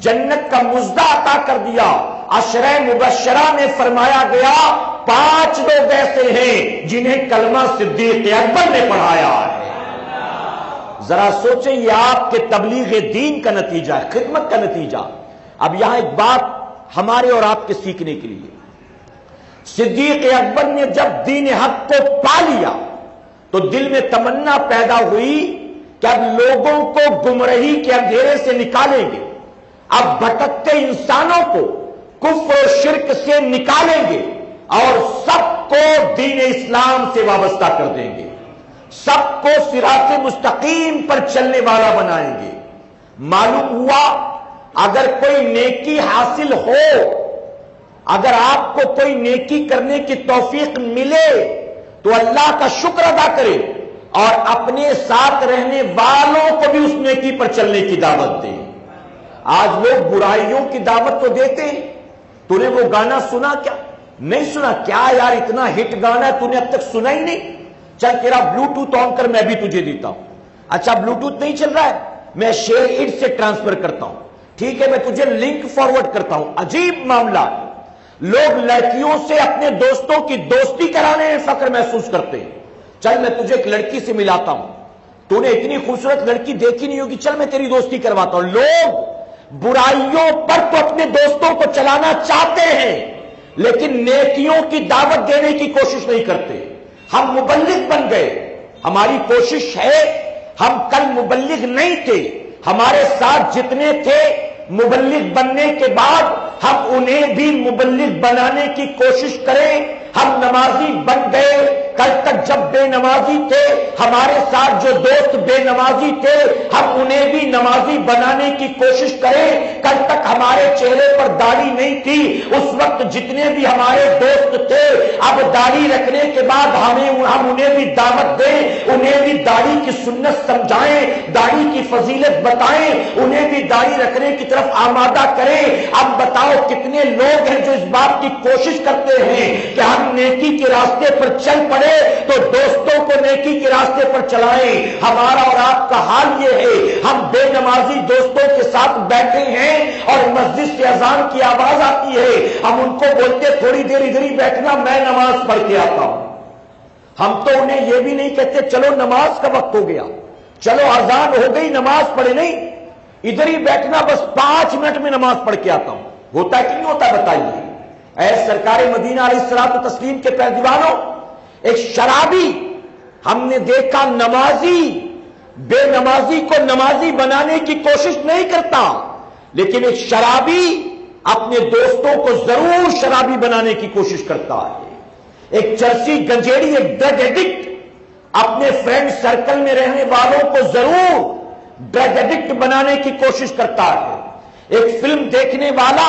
جنت کا مژدہ عطا کر دیا۔ عشرہ مبشرہ میں فرمایا گیا 5 لوگ ایسے ہیں جنہیں کلمہ صدیق اکبر نے پڑھایا ہے۔ ذرا سوچیں یہ آپ کے تبلیغ دین کا نتیجہ ہے، خدمت کا نتیجہ۔ اب یہاں ایک بات ہمارے اور آپ کے سیکھنے کے لیے، صدیق اکبر نے جب دین حق کو پا لیا تو دل میں تمنا پیدا ہوئی کہ اب لوگوں کو گمراہی کے اندھیرے سے نکالیں گے، اب بھٹکتے انسانوں کو کفر و شرک سے نکالیں گے اور سب کو دین اسلام سے وابستہ کر دیں گے، سب کو صراط مستقیم پر چلنے والا بنائیں گے۔ معلوم ہوا اگر کوئی نیکی حاصل ہو، اگر آپ کو کوئی نیکی کرنے کی توفیق ملے تو اللہ کا شکر ادا کرے اور اپنے ساتھ رہنے والوں کو بھی اس نیکی پر چلنے کی دعوت دیں۔ آج لوگ برائیوں کی دعوت تو دیتے ہیں۔ تو نے وہ گانا سنا کیا؟ نہیں سنا؟ کیا یار اتنا ہٹ گانا ہے تو نے اب تک سنا ہی نہیں؟ چل تیرا بلوٹوتھ آن کر میں بھی تجھے دیتا ہوں۔ اچھا بلوٹوتھ نہیں چل رہا ہے، میں شیئر اٹ سے ٹرانسفر کرتا ہوں، ٹھیک ہے، میں تجھے لنک فارورڈ کرتا ہوں۔ عجیب معاملہ، لوگ لڑکیوں سے اپنے دوستوں کی دوستی کرانے میں فخر محسوس کرتے ہیں۔ چل میں تجھے ایک لڑکی سے ملاتا ہوں، تو نے اتنی خوبصورت لڑکی دیکھی نہیں ہوگی، چل میں تیری دوستی کرواتا ہوں۔ لوگ برائیوں پر تو اپنے دوستوں کو چلانا چاہتے ہیں لیکن نیکیوں کی دعوت دینے کی کوشش نہیں کرتے۔ ہم مبلغ بن گئے، ہماری کوشش ہے، ہم کل مبلغ نہیں تھے، ہمارے ساتھ جتنے تھے مبلغ بننے کے بعد ہم انہیں بھی مبلغ بنانے کی کوشش کریں۔ ہم نمازی بن گئے. کل تک جب بے نمازی تھے، ہمارے ساتھ جو دوست بے نمازی تھے، ہم انہیں بھی نمازی بنانے کی کوشش کریں. کل تک ہمارے چہرے پر داڑھی نہیں تھی، اس وقت جتنے بھی ہمارے دوست تھے، اب داڑھی رکھنے کے بعد ہم انہیں بھی دعوت دیں، انہیں بھی داڑھی کی سنت سمجھائیں، داڑھی کی فضیلت بتائیں، انہیں بھی داڑھی رکھنے کی طرف آمادہ کریں. اب بتاؤ کتنے لوگ ہیں جو اس بات کی کوشش کرتے ہیں کہ ہم نیکی کے راستے پر چل پڑے تو دوستوں کو نیکی کے راستے پر چلائیں. ہمارا اور آپ کا حال یہ ہے، ہم بے نمازی دوستوں کے ساتھ بیٹھے ہیں اور مسجد سے اذان کی آواز آتی ہے، ہم ان کو بولتے تھوڑی دیر ادھر ہی بیٹھنا، میں نماز پڑھ کے آتا ہوں. ہم تو انہیں یہ بھی نہیں کہتے چلو نماز کا وقت ہو گیا، چلو اذان ہو گئی نماز پڑھے. نہیں، ادھر ہی بیٹھنا، بس 5 منٹ میں نماز پڑھ کے آتا ہوں. ہوتا ہے کہ نہیں ہوتا بتائیے. اے سرکار مدینہ علیہ الصلوۃ والتسلیم کے پیروانوں، ایک شرابی ہم نے دیکھا نمازی بے نمازی کو نمازی بنانے کی کوشش نہیں کرتا، لیکن ایک شرابی اپنے دوستوں کو ضرور شرابی بنانے کی کوشش کرتا ہے. ایک چرسی گنجیڑی، ایک ڈرگ ایڈکٹ اپنے فرینڈ سرکل میں رہنے والوں کو ضرور ڈرگ ایڈکٹ بنانے کی کوشش کرتا ہے. ایک فلم دیکھنے والا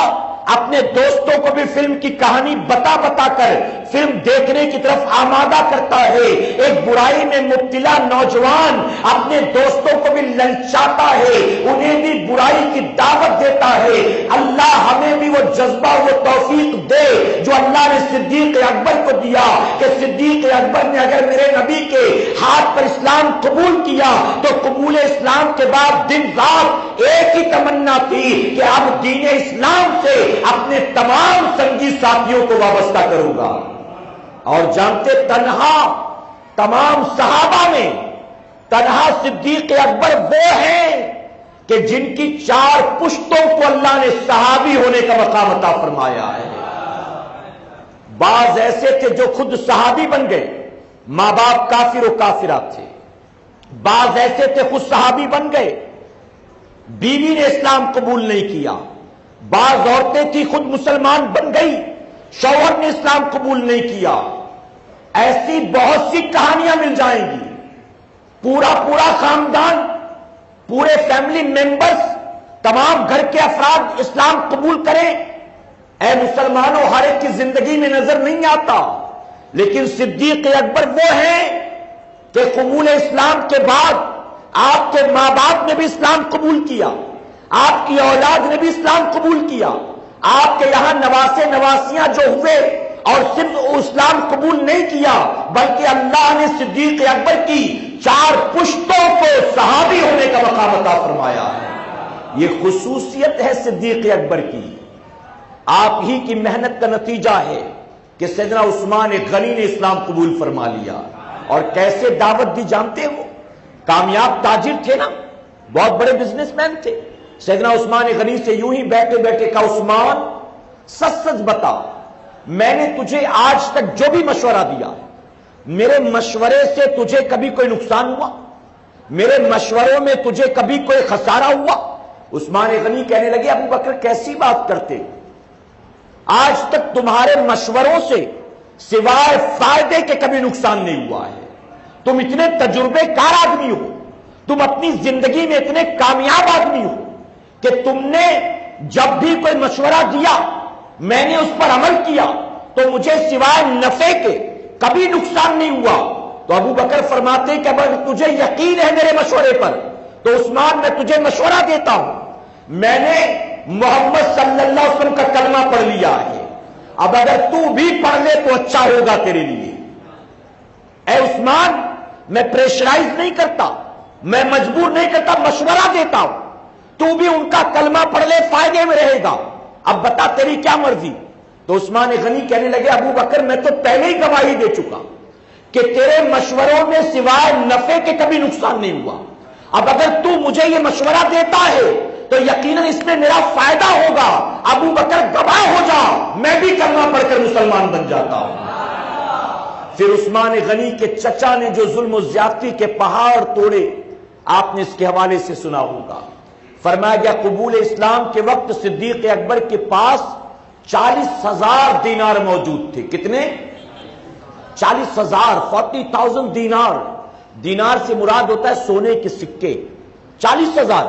اپنے دوستوں کو بھی فلم کی کہانی بتا بتا کر فلم دیکھنے کی طرف آمادہ کرتا ہے. ایک برائی میں مبتلا نوجوان اپنے دوستوں کو بھی للچاتا ہے، انہیں بھی برائی کی دعوت دیتا ہے. اللہ ہمیں بھی وہ جذبہ، وہ توفیق دے جو اللہ نے صدیق اکبر کو دیا کہ صدیق اکبر نے اگر میرے نبی کے ہاتھ پر اسلام قبول کیا تو قبول اسلام کے بعد دن رات ایک ہی تمنا تھی کہ اب دین اسلام سے اپنے تمام سنگی ساتھیوں کو وابستہ کروں گا. اور جانتے تنہا تمام صحابہ میں تنہا صدیق اکبر وہ ہیں کہ جن کی 4 پشتوں کو اللہ نے صحابی ہونے کا مقام عطا فرمایا ہے. بعض ایسے تھے جو خود صحابی بن گئے، ماں باپ کافر و کافرات تھے. بعض ایسے تھے خود صحابی بن گئے، بیوی نے اسلام قبول نہیں کیا. بعض عورتیں تھی خود مسلمان بن گئی، شوہر نے اسلام قبول نہیں کیا. ایسی بہت سی کہانیاں مل جائیں گی. پورا خاندان، پورے فیملی ممبرز، تمام گھر کے افراد اسلام قبول کریں. اے مسلمانوں، ہر ایک کی زندگی میں نظر نہیں آتا، لیکن صدیق اکبر وہ ہیں کہ قبول اسلام کے بعد آپ کے ماں باپ نے بھی اسلام قبول کیا، آپ کی اولاد نے بھی اسلام قبول کیا. آپ کے یہاں نواسے نواسیاں جو ہوئے اور صرف اسلام قبول نہیں کیا بلکہ اللہ نے صدیق اکبر کی 4 پشتوں کو صحابی ہونے کا مقام عطا فرمایا ہے. یہ خصوصیت ہے صدیق اکبر کی. آپ ہی کی محنت کا نتیجہ ہے کہ سیدنا عثمان غنی نے اسلام قبول فرما لیا. اور کیسے دعوت دی جانتے ہو؟ کامیاب تاجر تھے نا، بہت بڑے بزنس مین تھے. سیدنا عثمان غنی سے یوں ہی بیٹھے بیٹھے کہا، عثمان سچ سچ بتا، میں نے تجھے آج تک جو بھی مشورہ دیا میرے مشورے سے تجھے کبھی کوئی نقصان ہوا؟ میرے مشوروں میں تجھے کبھی کوئی خسارہ ہوا؟ عثمان غنی کہنے لگے، ابو بکر کیسی بات کرتے، آج تک تمہارے مشوروں سے سوائے فائدے کے کبھی نقصان نہیں ہوا ہے. تم اتنے تجربے کار آدمی ہو، تم اپنی زندگی میں اتنے کامیاب آدمی ہو کہ تم نے جب بھی کوئی مشورہ دیا میں نے اس پر عمل کیا تو مجھے سوائے نفع کے کبھی نقصان نہیں ہوا. تو ابو بکر فرماتے ہیں کہ اگر تجھے یقین ہے میرے مشورے پر تو عثمان میں تجھے مشورہ دیتا ہوں، میں نے محمد صلی اللہ علیہ وسلم کا کلمہ پڑھ لیا ہے، اب اگر تو بھی پڑھ لے تو اچھا ہوگا تیرے لیے. اے عثمان، میں پریشرائز نہیں کرتا، میں مجبور نہیں کرتا، مشورہ دیتا ہوں، تو بھی ان کا کلمہ پڑھ لے، فائدے میں رہے گا. اب بتا تیری کیا مرضی؟ تو عثمان غنی کہنے لگے، ابو بکر میں تو پہلے ہی گواہی دے چکا کہ تیرے مشوروں میں سوائے نفع کے کبھی نقصان نہیں ہوا. اب اگر تو مجھے یہ مشورہ دیتا ہے تو یقیناً اس میں میرا فائدہ ہوگا. ابو بکر گواہ ہو جا، میں بھی کلمہ پڑھ کر مسلمان بن جاتا ہوں. پھر عثمان غنی کے چچا نے جو ظلم و زیادتی کے پہاڑ توڑے، آپ نے اس کے حوالے سے سنا ہوگا. فرمایا گیا قبول اسلام کے وقت صدیق اکبر کے پاس 40,000 دینار موجود تھے. کتنے؟ 40,000 40,000 دینار. دینار سے مراد ہوتا ہے سونے کے سکے. 40,000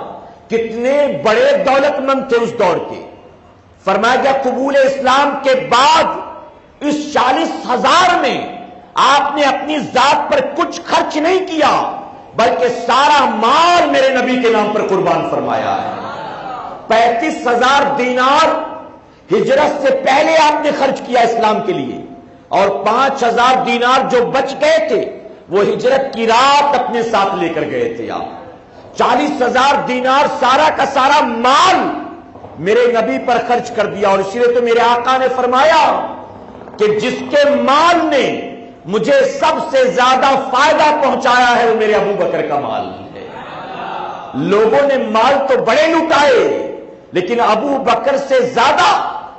کتنے بڑے دولت مند تھے اس دور کے. فرمایا گیا قبول اسلام کے بعد اس 40,000 میں آپ نے اپنی ذات پر کچھ خرچ نہیں کیا بلکہ سارا مال میرے نبی کے نام پر قربان فرمایا ہے. 35,000 دینار ہجرت سے پہلے آپ نے خرچ کیا اسلام کے لیے, اور 5,000 دینار جو بچ گئے تھے وہ ہجرت کی رات اپنے ساتھ لے کر گئے تھے آپ. 40,000 دینار سارا کا سارا مال میرے نبی پر خرچ کر دیا. اور اسی لیے تو میرے آقا نے فرمایا کہ جس کے مال نے مجھے سب سے زیادہ فائدہ پہنچایا ہے وہ میرے ابو بکر کا مال ہے. لوگوں نے مال تو بڑے لٹائے لیکن ابو بکر سے زیادہ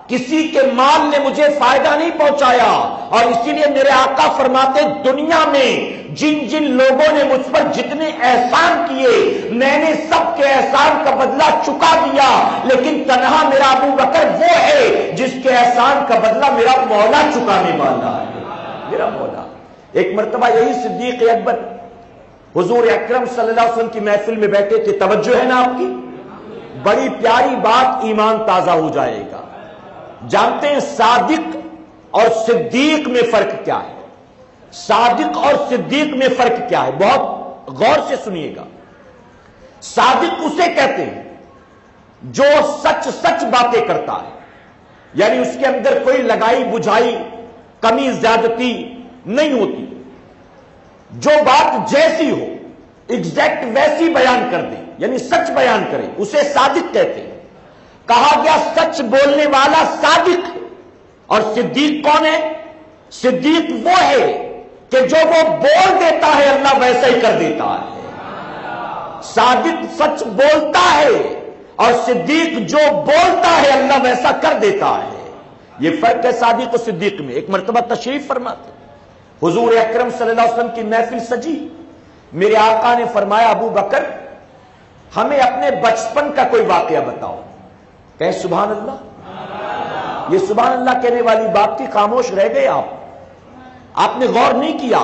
کسی کے مال نے مجھے فائدہ نہیں پہنچایا. اور اسی لیے میرے آقا فرماتے دنیا میں جن جن لوگوں نے مجھ پر جتنے احسان کیے میں نے سب کے احسان کا بدلہ چکا دیا, لیکن تنہا میرا ابو بکر وہ ہے جس کے احسان کا بدلہ میرا مولا چکانے والا ہے, میرا مولا. ایک مرتبہ یہی صدیق اکبر حضور اکرم صلی اللہ علیہ وسلم کی محفل میں بیٹھے تھے. توجہ ہے نا آپ کی, بڑی پیاری بات, ایمان تازہ ہو جائے گا. جانتے ہیں صادق اور صدیق میں فرق کیا ہے؟ صادق اور صدیق میں فرق کیا ہے؟ بہت غور سے سنیے گا. صادق اسے کہتے ہیں جو سچ سچ باتیں کرتا ہے, یعنی اس کے اندر کوئی لگائی بجھائی کمی زیادتی نہیں ہوتی, جو بات جیسی ہو ایگزیکٹ ویسی بیان کر دے, یعنی سچ بیان کرے, اسے صادق کہتے ہیں. کہا گیا سچ بولنے والا صادق ہے. اور صدیق کون ہے؟ صدیق وہ ہے کہ جو وہ بول دیتا ہے اللہ ویسا ہی کر دیتا ہے. صادق سچ بولتا ہے اور صدیق جو بولتا ہے اللہ ویسا کر دیتا ہے. یہ فرق ہے صادق و صدیق میں. ایک مرتبہ تشریف فرماتے حضور اکرم صلی اللہ علیہ وسلم کی محفل سجی. میرے آقا نے فرمایا ابو بکر ہمیں اپنے بچپن کا کوئی واقعہ بتاؤ. کہیں سبحان اللہ. یہ سبحان اللہ کہنے والی بات تھی, خاموش رہ گئے آپ نے غور نہیں کیا.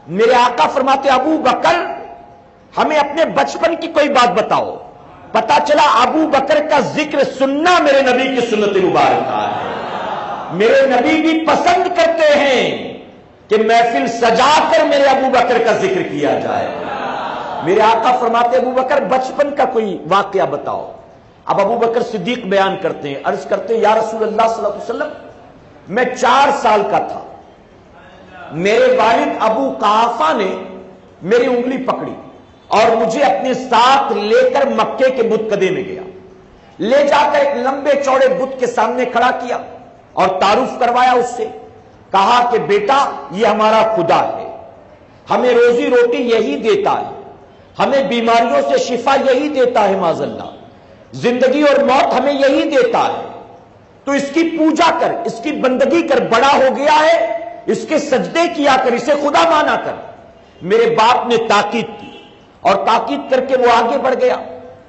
میرے آقا فرماتے ابو بکر ہمیں اپنے بچپن کی کوئی بات بتاؤ. پتا چلا ابو بکر کا ذکر سننا میرے نبی کی سنت مبارکہ ہے. میرے نبی بھی پسند کرتے ہیں کہ محفل سجا کر میرے ابو بکر کا ذکر کیا جائے. میرے آقا فرماتے ابو بکر بچپن کا کوئی واقعہ بتاؤ. اب ابو بکر صدیق بیان کرتے ہیں, عرض کرتے ہیں یا رسول اللہ صلی اللہ علیہ وسلم میں 4 سال کا تھا, میرے والد ابو قحافہ نے میری انگلی پکڑی اور مجھے اپنے ساتھ لے کر مکے کے بت کدے میں گیا. لے جا کر ایک لمبے چوڑے بت کے سامنے کھڑا کیا اور تعارف کروایا اس سے. کہا کہ بیٹا یہ ہمارا خدا ہے, ہمیں روزی روٹی یہی دیتا ہے, ہمیں بیماریوں سے شفا یہی دیتا ہے, معاذ اللہ زندگی اور موت ہمیں یہی دیتا ہے, تو اس کی پوجا کر, اس کی بندگی کر, بڑا ہو گیا ہے اس کے سجدے کیا کر, اسے خدا مانا کر. میرے باپ نے تاکید کی اور تاکید کر کے وہ آگے بڑھ گیا.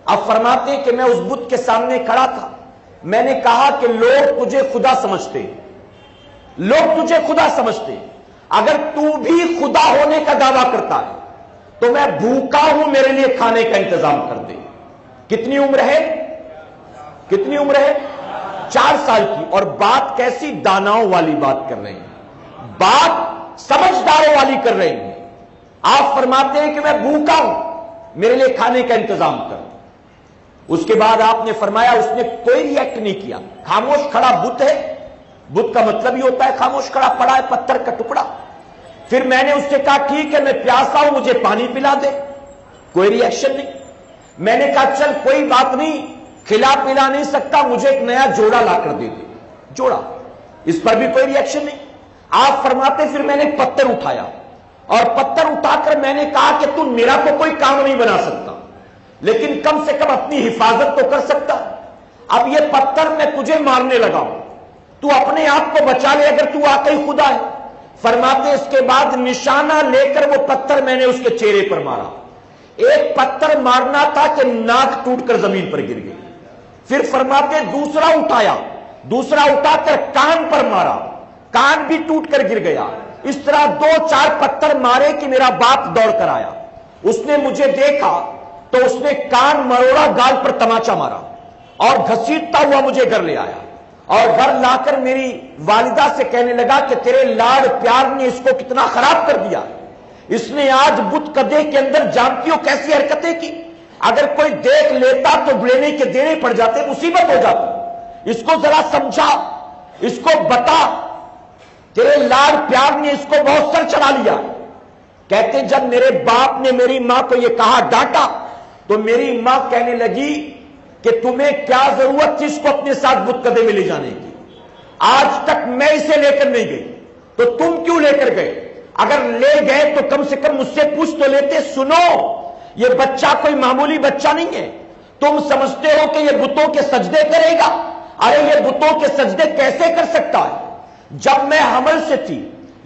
اب فرماتے ہیں کہ میں اس بت کے سامنے کھڑا تھا, میں نے کہا کہ لوگ تجھے خدا سمجھتے ہیں, لوگ تجھے خدا سمجھتے ہیں, اگر تو بھی خدا ہونے کا دعویٰ کرتا ہے تو میں بھوکا ہوں, میرے لیے کھانے کا انتظام کر دے. کتنی عمر ہے؟ کتنی عمر ہے؟ 4 سال کی. اور بات کیسی داناؤں والی بات کر رہے ہیں, بات سمجھداروں والی کر رہے ہیں. آپ فرماتے ہیں کہ میں بھوکا ہوں, میرے لیے کھانے کا انتظام کر. اس کے بعد آپ نے فرمایا, اس نے کوئی ریئیکٹ نہیں کیا, خاموش کھڑا. بت ہے, بت کا مطلب ہی ہوتا ہے خاموش کھڑا, پڑا ہے پتھر کا ٹکڑا. پھر میں نے اس سے کہا ٹھیک ہے میں پیاسا ہوں, مجھے پانی پلا دے. کوئی ریئیکشن نہیں. میں نے کہا چل کوئی بات نہیں, کھلا پلا نہیں سکتا, مجھے ایک نیا جوڑا لا کر دے دے. جوڑا, اس پر بھی کوئی ریئیکشن نہیں. آپ فرماتے پھر میں نے پتھر اٹھایا اور پتھر اٹھا کر میں نے کہا کہ تم میرا کو کوئی کام نہیں بنا سکتا لیکن کم سے کم اپنی حفاظت تو کر سکتا. اب یہ پتھر میں تجھے مارنے لگا ہوں, تو اپنے آپ کو بچا لے اگر تو واقعی خدا ہے. فرماتے اس کے بعد نشانہ لے کر وہ پتھر میں نے اس کے چہرے پر مارا. ایک پتھر مارنا تھا کہ ناک ٹوٹ کر زمین پر گر گئی. پھر فرماتے دوسرا اٹھایا, دوسرا اٹھا کر کان پر مارا, کان بھی ٹوٹ کر گر گیا. اس طرح 2-4 پتھر مارے کہ میرا باپ دوڑ کر آیا. اس نے مجھے دیکھا تو اس نے کان مروڑا، گال پر تماچا مارا اور گھسیٹتا ہوا مجھے گھر لے آیا اور گھر لا کر میری والدہ سے کہنے لگا کہ تیرے لاڑ پیار نے اس کو کتنا خراب کر دیا. اس نے آج بت کدے کے اندر جانتی ہو کیسی حرکتیں کی. اگر کوئی دیکھ لیتا تو لینے کے دینے پڑ جاتے، مصیبت ہو جاتی. اس کو ذرا سمجھا، اس کو بتا، تیرے لاڑ پیار نے اس کو بہت سر چڑھا لیا. کہتے جب میرے باپ نے میری ماں کو یہ کہا، ڈانٹا، تو میری ماں کہنے لگی کہ تمہیں کیا ضرورت تھی اس کو اپنے ساتھ بت کدے میں لے جانے کی؟ آج تک میں اسے لے کر نہیں گئی تو تم کیوں لے کر گئے؟ اگر لے گئے تو کم سے کم مجھ سے پوچھ تو لیتے. سنو، یہ بچہ کوئی معمولی بچہ نہیں ہے. تم سمجھتے ہو کہ یہ بتوں کے سجدے کرے گا؟ ارے یہ بتوں کے سجدے کیسے کر سکتا ہے؟ جب میں حمل سے تھی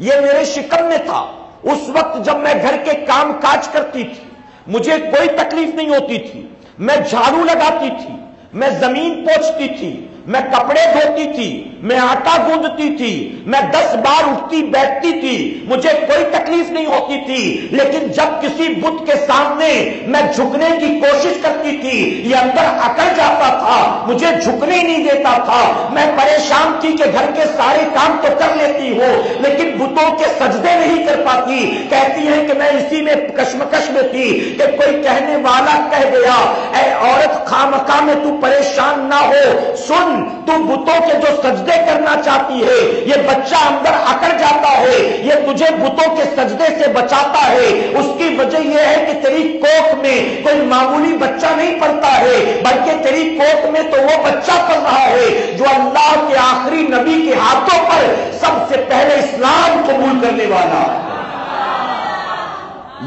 یہ میرے شکم میں تھا. اس وقت جب میں گھر کے کام کاج کرتی تھی مجھے کوئی تکلیف نہیں ہوتی تھی. میں جھاڑو لگاتی تھی، میں زمین پوچھتی تھی، میں کپڑے دھوتی تھی، میں آٹا گوندتی تھی، میں 10 بار اٹھتی بیٹھتی تھی، مجھے کوئی تکلیف نہیں ہوتی تھی. لیکن جب کسی بت کے سامنے میں جھکنے کی کوشش کرتی تھی یہ اندر اکڑ جاتا تھا، مجھے جھکنے نہیں دیتا تھا. میں پریشان تھی کہ گھر کے سارے کام تو کر لیتی ہوں لیکن بتوں کے سجدے نہیں کر پاتی. کہتی ہے کہ میں اسی میں کشمکش میں تھی کہ کوئی کہنے والا کہہ گیا، اے عورت خامخواہ میں تو پریشان نہ ہو، سن تو بتوں کے جو سجدے کرنا چاہتی ہے یہ بچہ اندر اکڑ جاتا ہے، یہ تجھے بتوں کے سجدے سے بچاتا ہے. اس کی وجہ یہ ہے کہ تیری کوکھ میں کوئی معمولی بچہ نہیں پڑتا ہے بلکہ تیری کوکھ میں تو وہ بچہ پڑ رہا ہے جو اللہ کے آخری نبی کے ہاتھوں پر سب سے پہلے اسلام قبول کرنے والا ہے.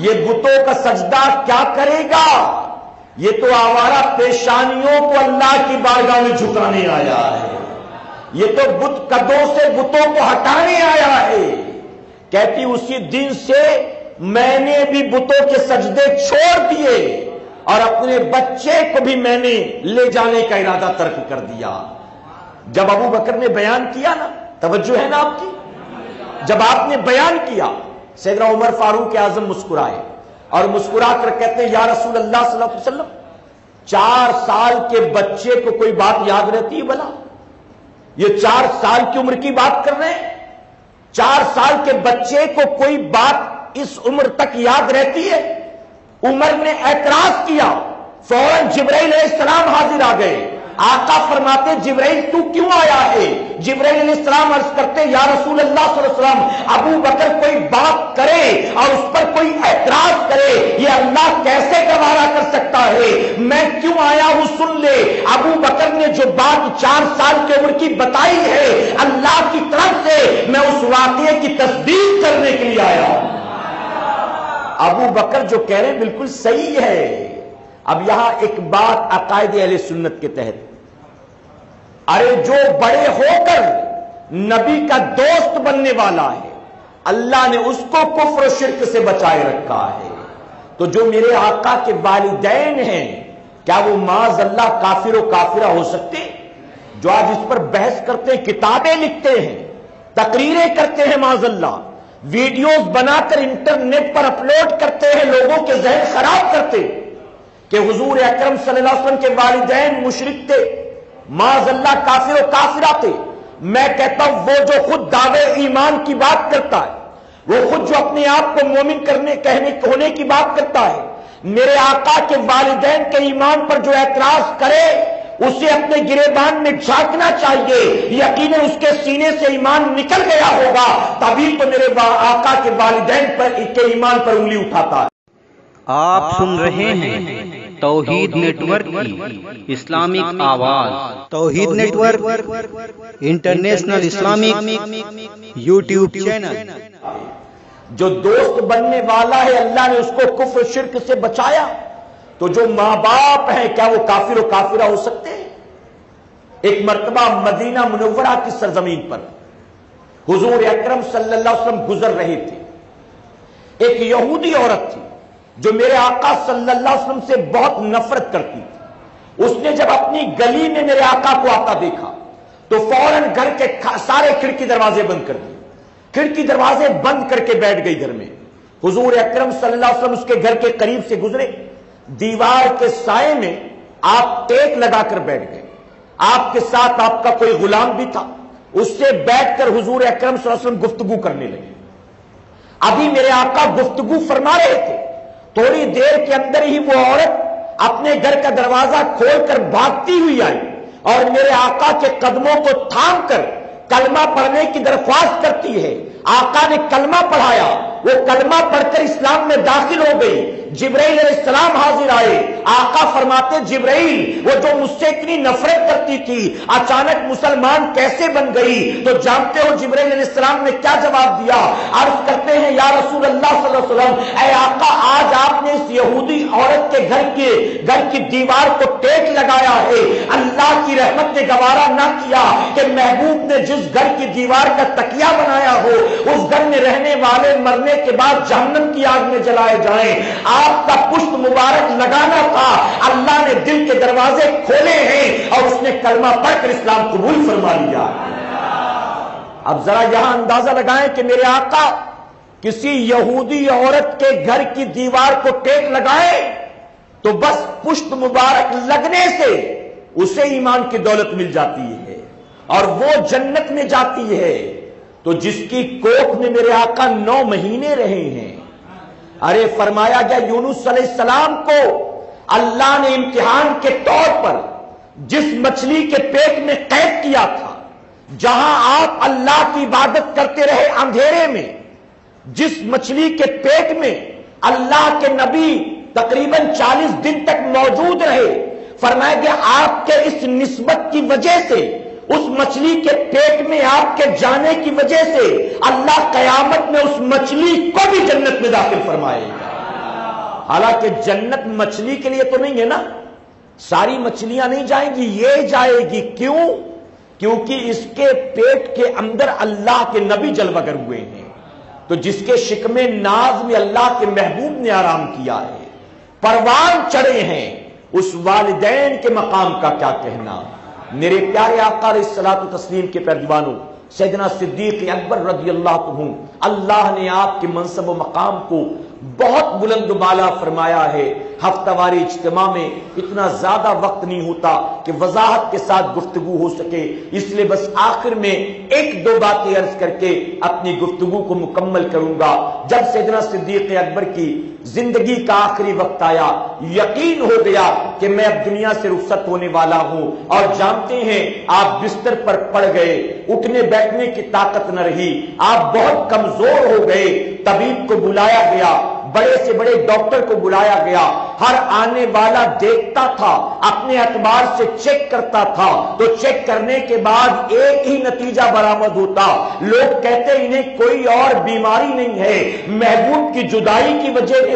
یہ بتوں کا سجدہ کیا کرے گا؟ یہ تو آوارہ پیشانیوں کو اللہ کی بارگاہ میں جھکانے آیا ہے. یہ تو بت قدوں سے بتوں کو ہٹانے آیا ہے. کہتی اسی دن سے میں نے بھی بتوں کے سجدے چھوڑ دیے اور اپنے بچے کو بھی میں نے لے جانے کا ارادہ ترک کر دیا. جب ابو بکر نے بیان کیا نا، توجہ ہے نا آپ کی، جب آپ نے بیان کیا سیدنا عمر فاروق اعظم مسکرائے اور مسکرا کر کہتے ہیں یا رسول اللہ صلی اللہ علیہ وسلم 4 سال کے بچے کو کوئی بات یاد رہتی ہے بھلا؟ یہ 4 سال کی عمر کی بات کر رہے ہیں. 4 سال کے بچے کو کوئی بات اس عمر تک یاد رہتی ہے؟ عمر نے اعتراض کیا، فوراً جبرائیل علیہ السلام حاضر آ گئے. آقا فرماتے جبرائیل تو کیوں آیا ہے؟ جبرائیل علیہ السلام عرض کرتے یا رسول اللہ صلی اللہ علیہ وسلم ابو بکر کوئی بات کرے اور اس پر کوئی اعتراض کرے یہ اللہ کیسے گوارا کر سکتا ہے؟ میں کیوں آیا ہوں سن لے. ابو بکر نے جو بات 4 سال کی عمر کی بتائی ہے اللہ کی طرف سے میں اس واقعے کی تصدیق کرنے کے لیے آیا ہوں. ابو بکر جو کہہ رہے ہیں بالکل صحیح ہے. اب یہاں ایک بات عقائد اہل سنت کے تحت، ارے جو بڑے ہو کر نبی کا دوست بننے والا ہے اللہ نے اس کو کفر و شرک سے بچائے رکھا ہے. تو جو میرے آقا کے والدین ہیں کیا وہ معاذ اللہ کافر و کافرہ ہو سکتے؟ جو آج اس پر بحث کرتے ہیں، کتابیں لکھتے ہیں، تقریریں کرتے ہیں، معاذ اللہ ویڈیوز بنا کر انٹرنیٹ پر اپلوڈ کرتے ہیں، لوگوں کے ذہن خراب کرتے کہ حضور اکرم صلی اللہ علیہ وسلم کے والدین مشرک تھے، معاذ اللہ کافر و کافرہ تھے. میں کہتا ہوں وہ جو خود دعوے ایمان کی بات کرتا ہے، وہ خود جو اپنے آپ کو مومن ہونے کی بات کرتا ہے، میرے آقا کے والدین کے ایمان پر جو اعتراض کرے اسے اپنے گریبان میں جھانکنا چاہیے. یقیناً اس کے سینے سے ایمان نکل گیا ہوگا تبھی تو میرے آقا کے والدین کے ایمان پر انگلی اٹھاتا ہے.
آپ سن رہے ہیں توحید نیٹ ورک کی اسلامک آواز. توحید network international Islamic YouTube channel.
جو دوست بننے والا ہے اللہ نے اس کو کفر شرک سے بچایا. تو جو ماں باپ ہیں کیا وہ کافر و کافرہ ہو سکتے ہیں؟ ایک مرتبہ مدینہ منورہ کی سرزمین پر حضور اکرم صلی اللہ علیہ وسلم گزر رہے تھے. ایک یہودی عورت تھی جو میرے آقا صلی اللہ علیہ وسلم سے بہت نفرت کرتی تھی. اس نے جب اپنی گلی میں میرے آقا کو آتا دیکھا تو فوراً گھر کے سارے کھڑکی دروازے بند کر دیے. کھڑکی دروازے بند کر کے بیٹھ گئی گھر میں. حضور اکرم صلی اللہ علیہ وسلم اس کے گھر کے قریب سے گزرے, دیوار کے سائے میں آپ ٹیک لگا کر بیٹھ گئے. آپ کے ساتھ آپ کا کوئی غلام بھی تھا, اس سے بیٹھ کر حضور اکرم صلی اللہ علیہ وسلم گفتگو کرنے لگے. ابھی میرے آقا گفتگو فرما رہے تھے, تھوڑی دیر کے اندر ہی وہ عورت اپنے گھر کا دروازہ کھول کر بھاگتی ہوئی آئی اور میرے آقا کے قدموں کو تھام کر کلمہ پڑھنے کی درخواست کرتی ہے. آقا نے کلمہ پڑھایا, وہ کلمہ پڑھ کر اسلام میں داخل ہو گئی. جبرائیل علیہ السلام حاضر آئے. آقا فرماتے جبرائیل وہ جو مجھ سے اتنی نفرت کرتی تھی اچانک مسلمان کیسے بن گئی؟ تو جانتے ہو جبرائیل علیہ السلام نے کیا جواب دیا؟ عرض کرتے ہیں یا رسول اللہ صلی اللہ علیہ وسلم, اے آقا آج آپ نے اس یہودی عورت کے گھر کی دیوار کو ٹیک لگایا ہے. اللہ کی رحمت نے گوارا نہ کیا کہ محبوب نے جس گھر کی دیوار کا تکیہ بنایا ہو اس گھر میں رہنے والے مرنے کے بعد جہنم کی آگ میں جلائے جائیں. آپ کا پشت مبارک لگانا تھا, اللہ نے دل کے دروازے کھولے ہیں اور اس نے کلمہ پڑھ کر اسلام قبول فرما لیا. اب ذرا یہاں اندازہ لگائیں کہ میرے آقا کسی یہودی عورت کے گھر کی دیوار کو ٹیک لگائے تو بس پشت مبارک لگنے سے اسے ایمان کی دولت مل جاتی ہے اور وہ جنت میں جاتی ہے. تو جس کی کوکھ میں میرے آقا 9 مہینے رہے ہیں, ارے فرمایا گیا یونس علیہ السلام کو اللہ نے امتحان کے طور پر جس مچھلی کے پیٹ میں قید کیا تھا, جہاں آپ اللہ کی عبادت کرتے رہے اندھیرے میں, جس مچھلی کے پیٹ میں اللہ کے نبی تقریباً 40 دن تک موجود رہے, فرمایا گیا آپ کے اس نسبت کی وجہ سے, اس مچھلی کے پیٹ میں آپ کے جانے کی وجہ سے اللہ قیامت میں اس مچھلی کو بھی جنت میں داخل فرمائے گا. حالانکہ جنت مچھلی کے لیے تو نہیں ہے نا, ساری مچھلیاں نہیں جائیں گی, یہ جائے گی. کیوں؟ کیونکہ اس کے پیٹ کے اندر اللہ کے نبی جلوہ گر ہوئے ہیں. تو جس کے شکم ناز میں اللہ کے محبوب نے آرام کیا ہے, پروان چڑھے ہیں, اس والدین کے مقام کا کیا کہنا. میرے پیارے آقا علیہ الصلوۃ والتسلیم کے پیروانوں, سیدنا صدیق اکبر رضی اللہ عنہ, اللہ نے آپ کے منصب و مقام کو بہت بلند و بالا فرمایا ہے. ہفتہ واری اجتماع میں اتنا زیادہ وقت نہیں ہوتا کہ وضاحت کے ساتھ گفتگو ہو سکے, اس لیے بس آخر میں 1-2 باتیں عرض کر کے اپنی گفتگو کو مکمل کروں گا. جب سیدنا صدیق اکبر کی زندگی کا آخری وقت آیا, یقین ہو گیا کہ میں اب دنیا سے رخصت ہونے والا ہوں, اور جانتے ہیں آپ بستر پر پڑ گئے, اٹھنے بیٹھنے کی طاقت نہ رہی, آپ بہت کمزور ہو گئے. طبیب کو بلایا گیا, بڑے سے بڑے ڈاکٹر کو بلایا گیا, ہر آنے والا دیکھتا تھا, اپنے اعتبار سے چیک کرتا تھا, تو چیک کرنے کے بعد ایک ہی نتیجہ برآمد ہوتا, لوگ کہتے انہیں کوئی اور بیماری نہیں ہے, محبوب کی جدائی کی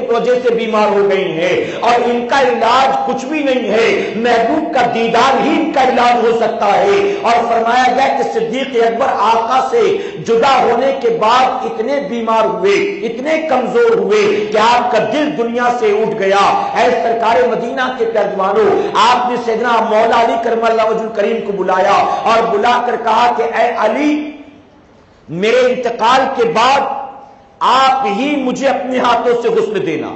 وجہ سے بیمار ہو گئی ہیں اور ان کا علاج کچھ بھی نہیں ہے, محبوب کا دیدار ہی ان کا علاج ہو سکتا ہے. اور فرمایا گیا کہ صدیق اکبر آقا سے جدا ہونے کے بعد اتنے بیمار ہوئے, اتنے کمزور ہوئے کہ آپ کا دل دنیا سے اٹھ گیا. اے سرکار مدینہ کے پیروانوں, آپ نے سیدنا مولا علی کرم اللہ وجہ الکریم کو بلایا اور بلا کر کہا کہ اے علی, میرے انتقال کے بعد آپ ہی مجھے اپنے ہاتھوں سے غسل دینا,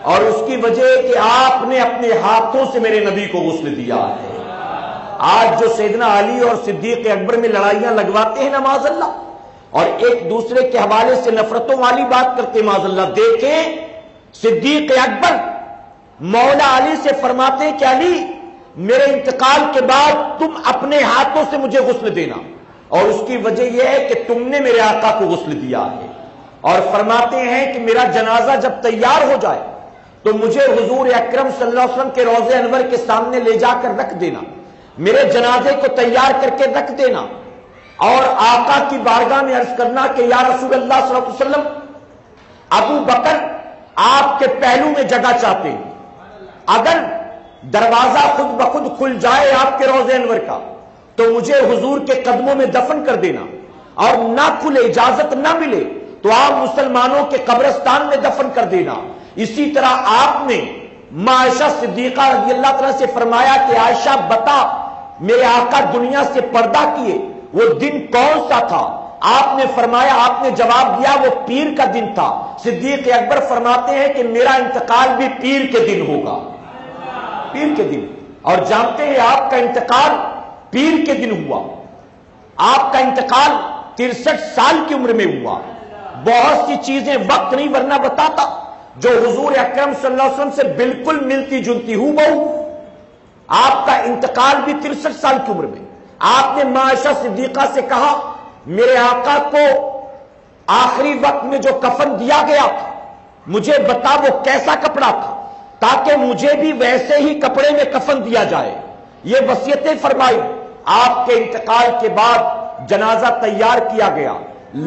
اور اس کی وجہ کہ آپ نے اپنے ہاتھوں سے میرے نبی کو غسل دیا ہے. آج جو سیدنا علی اور صدیق اکبر میں لڑائیاں لگواتے ہیں نا معاذ اللہ, اور ایک دوسرے کے حوالے سے نفرتوں والی بات کرتے معاذ اللہ, دیکھیں صدیق اکبر مولا علی سے فرماتے ہیں کہ علی میرے انتقال کے بعد تم اپنے ہاتھوں سے مجھے غسل دینا, اور اس کی وجہ یہ ہے کہ تم نے میرے آقا کو غسل دیا ہے. اور فرماتے ہیں کہ میرا جنازہ جب تیار ہو جائے تو مجھے حضور اکرم صلی اللہ علیہ وسلم کے روضہ انور کے سامنے لے جا کر رکھ دینا, میرے جنازے کو تیار کر کے رکھ دینا, اور آقا کی بارگاہ میں عرض کرنا کہ یا رسول اللہ صلی اللہ علیہ وسلم, ابو بکر آپ کے پہلو میں جگہ چاہتے ہیں, اگر دروازہ خود بخود کھل جائے آپ کے روضہ انور کا تو مجھے حضور کے قدموں میں دفن کر دینا, اور نہ کھلے, اجازت نہ ملے تو آپ مسلمانوں کے قبرستان میں دفن کر دینا. اسی طرح آپ نے عائشہ صدیقہ رضی اللہ تعالیٰ سے فرمایا کہ عائشہ بتا, میرے آقا دنیا سے پردہ کیے وہ دن کون سا تھا؟ آپ نے فرمایا، آپ نے جواب دیا وہ پیر کا دن تھا۔ صدیق اکبر فرماتے ہیں کہ میرا انتقال بھی پیر کے دن ہوگا، پیر کے دن۔ اور جانتے ہیں آپ کا انتقال پیر کے دن ہوا۔ آپ کا انتقال 63 سال کی عمر میں ہوا۔ بہت سی چیزیں وقت نہیں ورنہ بتاتا جو حضور اکرم صلی اللہ علیہ وسلم سے بالکل ملتی جلتی ہو بہو۔ آپ کا انتقال بھی 63 سال کی عمر میں۔ آپ نے عائشہ صدیقہ سے کہا میرے آقا کو آخری وقت میں جو کفن دیا گیا تھا مجھے بتا وہ کیسا کپڑا تھا تاکہ مجھے بھی ویسے ہی کپڑے میں کفن دیا جائے۔ یہ وصیتیں فرمائی۔ آپ کے انتقال کے بعد جنازہ تیار کیا گیا،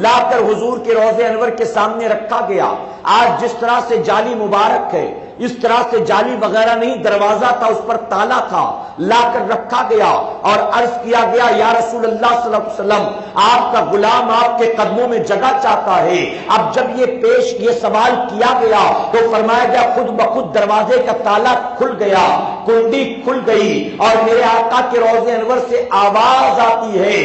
لا کر حضور کے روضے انور کے سامنے رکھا گیا۔ آج جس طرح سے جالی مبارک ہے اس طرح سے جالی وغیرہ نہیں، دروازہ تھا، اس پر تالا تھا، لا کر رکھا گیا اور عرض کیا گیا یا رسول اللہ صلی اللہ علیہ وسلم آپ کا غلام آپ کے قدموں میں جگہ چاہتا ہے۔ اب جب یہ سوال کیا گیا تو فرمایا گیا خود بخود دروازے کا تالا کھل گیا، کنڈی کھل گئی اور میرے آقا کے روضے انور سے آواز آتی ہے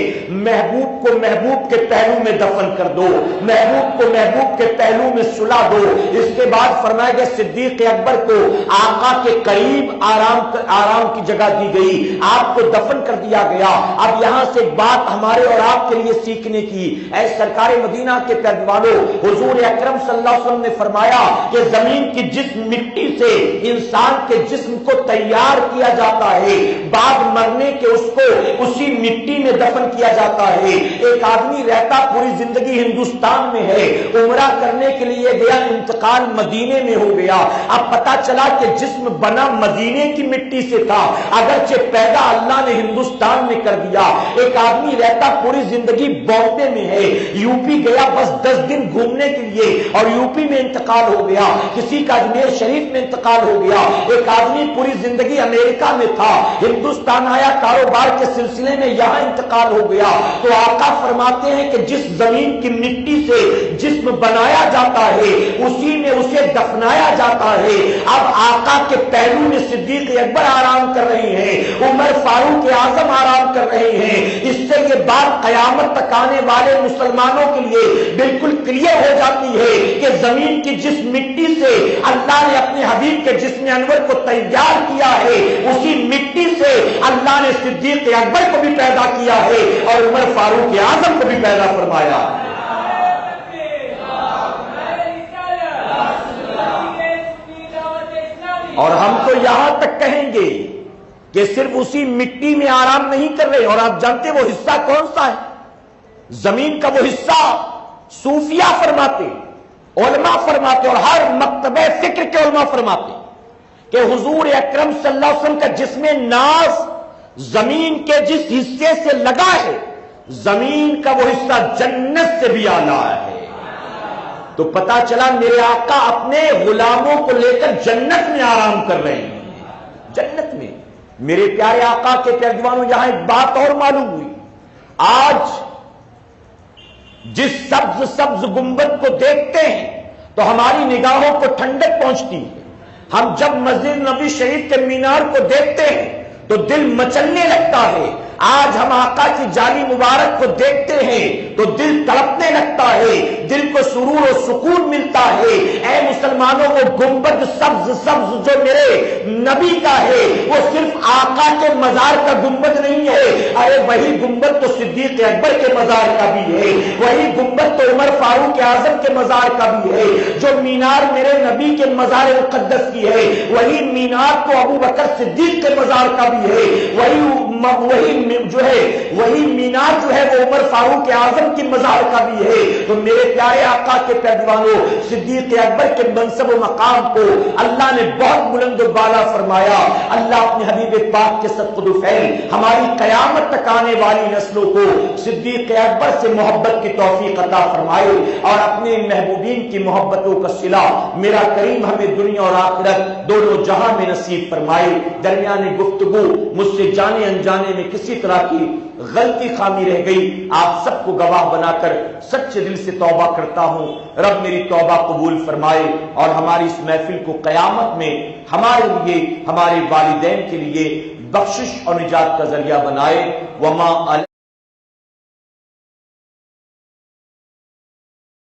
محبوب کو محبوب کے پہلو میں دفن کر دو، محبوب کو محبوب کے پہلو میں سلا دو۔ اس کے بعد فرمایا گیا صدیق اکبر کو آقا کے قریب آرام کی جگہ دی گئی، آپ کو دفن کر دیا گیا۔ اب یہاں سے ایک بات ہمارے اور آپ کے لیے سیکھنے کی، اے سرکار مدینہ کے پیارے والوں، حضور اکرم صلی اللہ علیہ وسلم نے فرمایا کہ زمین کی جس مٹی سے انسان کے جسم کو تیار کیا جاتا ہے بعد مرنے کے اس کو اسی مٹی میں دفن کیا جاتا ہے۔ ایک آدمی رہتا پوری زندگی ہندوستان میں ہے، عمرہ کرنے کے لیے گیا، انتقال مدینے میں ہو گیا۔ اب پتا چلا کہ جسم بنا مدینے کی مٹی سے تھا اگرچہ پیدا اللہ نے ہندوستان میں کر دیا۔ ایک آدمی رہتا پوری زندگی بامبے میں ہے، یو پی گیا بس 10 دن گھومنے کے لیے اور یو پی میں انتقال ہو گیا، کسی کا اجمیر شریف میں انتقال ہو گیا۔ ایک آدمی پوری زندگی امریکہ میں تھا، ہندوستان آیا کاروبار کے سلسلے میں، یہاں انتقال ہو گیا۔ تو آقا فرماتے ہیں کہ جس زمین کی مٹی سے جسم بنایا جاتا ہے اسی میں اسے دفنایا جاتا ہے۔ اب آقا کے پہلو میں صدیق اکبر آرام کر رہے ہیں، عمر فاروق اعظم آرام کر رہے ہیں۔ اس سے یہ بات قیامت تک آنے والے مسلمانوں کے لیے بالکل کلیئر ہو جاتی ہے کہ زمین کی جس مٹی سے اللہ نے اپنے حبیب کے جسم انور کو تیار کیا ہے اسی مٹی سے اللہ نے صدیق اکبر کو بھی پیدا کیا ہے اور عمر فاروق اعظم کو بھی پیدا فرمایا۔ اور ہم تو یہاں تک کہیں گے کہ صرف اسی مٹی میں آرام نہیں کر رہے، اور آپ جانتے وہ حصہ کون سا ہے؟ زمین کا وہ حصہ صوفیہ فرماتے، علماء فرماتے اور ہر مکتبہ فکر کے علماء فرماتے کہ حضور اکرم صلی اللہ علیہ وسلم کا جسم ناز زمین کے جس حصے سے لگا ہے زمین کا وہ حصہ جنت سے بھی اعلیٰ ہے۔ تو پتا چلا میرے آقا اپنے غلاموں کو لے کر جنت میں آرام کر رہے ہیں، جنت میں۔ میرے پیارے آقا کے پیارے دیوانوں، یہاں ایک بات اور معلوم ہوئی، آج جس سبز گنبد کو دیکھتے ہیں تو ہماری نگاہوں کو ٹھنڈک پہنچتی ہے۔ ہم جب مسجد نبوی شریف کے مینار کو دیکھتے ہیں تو دل مچلنے لگتا ہے۔ آج ہم آقا کی جالی مبارک کو دیکھتے ہیں تو دل تڑپنے لگتا ہے، دل کو سرور و سکون ملتا ہے۔ اے مسلمانوں، وہ گنبد سبز جو میرے نبی کا ہے وہ صرف آقا کے مزار کا گنبد نہیں ہے، ارے وہی گنبد تو صدیق اکبر کے مزار کا بھی ہے، وہی گنبد تو عمر فاروق اعظم کے مزار کا بھی ہے۔ جو مینار میرے نبی کے مزار مقدس کی ہے وہی مینار تو ابو بکر صدیق کے مزار کا بھی ہے، وہی مینار جو ہے وہ عمر فاروق اعظم کی مزار کا بھی ہے۔ تو میرے پیارے آقا کے پیروانوں، صدیق اکبر کے منصب و مقام کو اللہ نے بہت بلند و بالا فرمایا۔ اللہ اپنے حبیب پاک کے صدقہ فعل ہماری قیامت تک آنے والی نسلوں کو صدیق اکبر سے محبت کی توفیق عطا فرمائے اور اپنے محبوبین کی محبتوں کا صلہ میرا کریم ہمیں دنیا اور آخرت دونوں جہاں میں نصیب فرمائے۔ درمیان گفتگو مجھ سے جانے انجانے میں کسی طرح کی غلطی خامی رہ گئی، آپ سب کو گواہ بنا کر سچے دل سے توبہ کرتا ہوں۔ رب میری توبہ قبول فرمائے اور ہماری اس محفل کو قیامت میں ہمارے لیے، ہمارے والدین کے لیے بخشش اور نجات کا ذریعہ بنائے۔ وما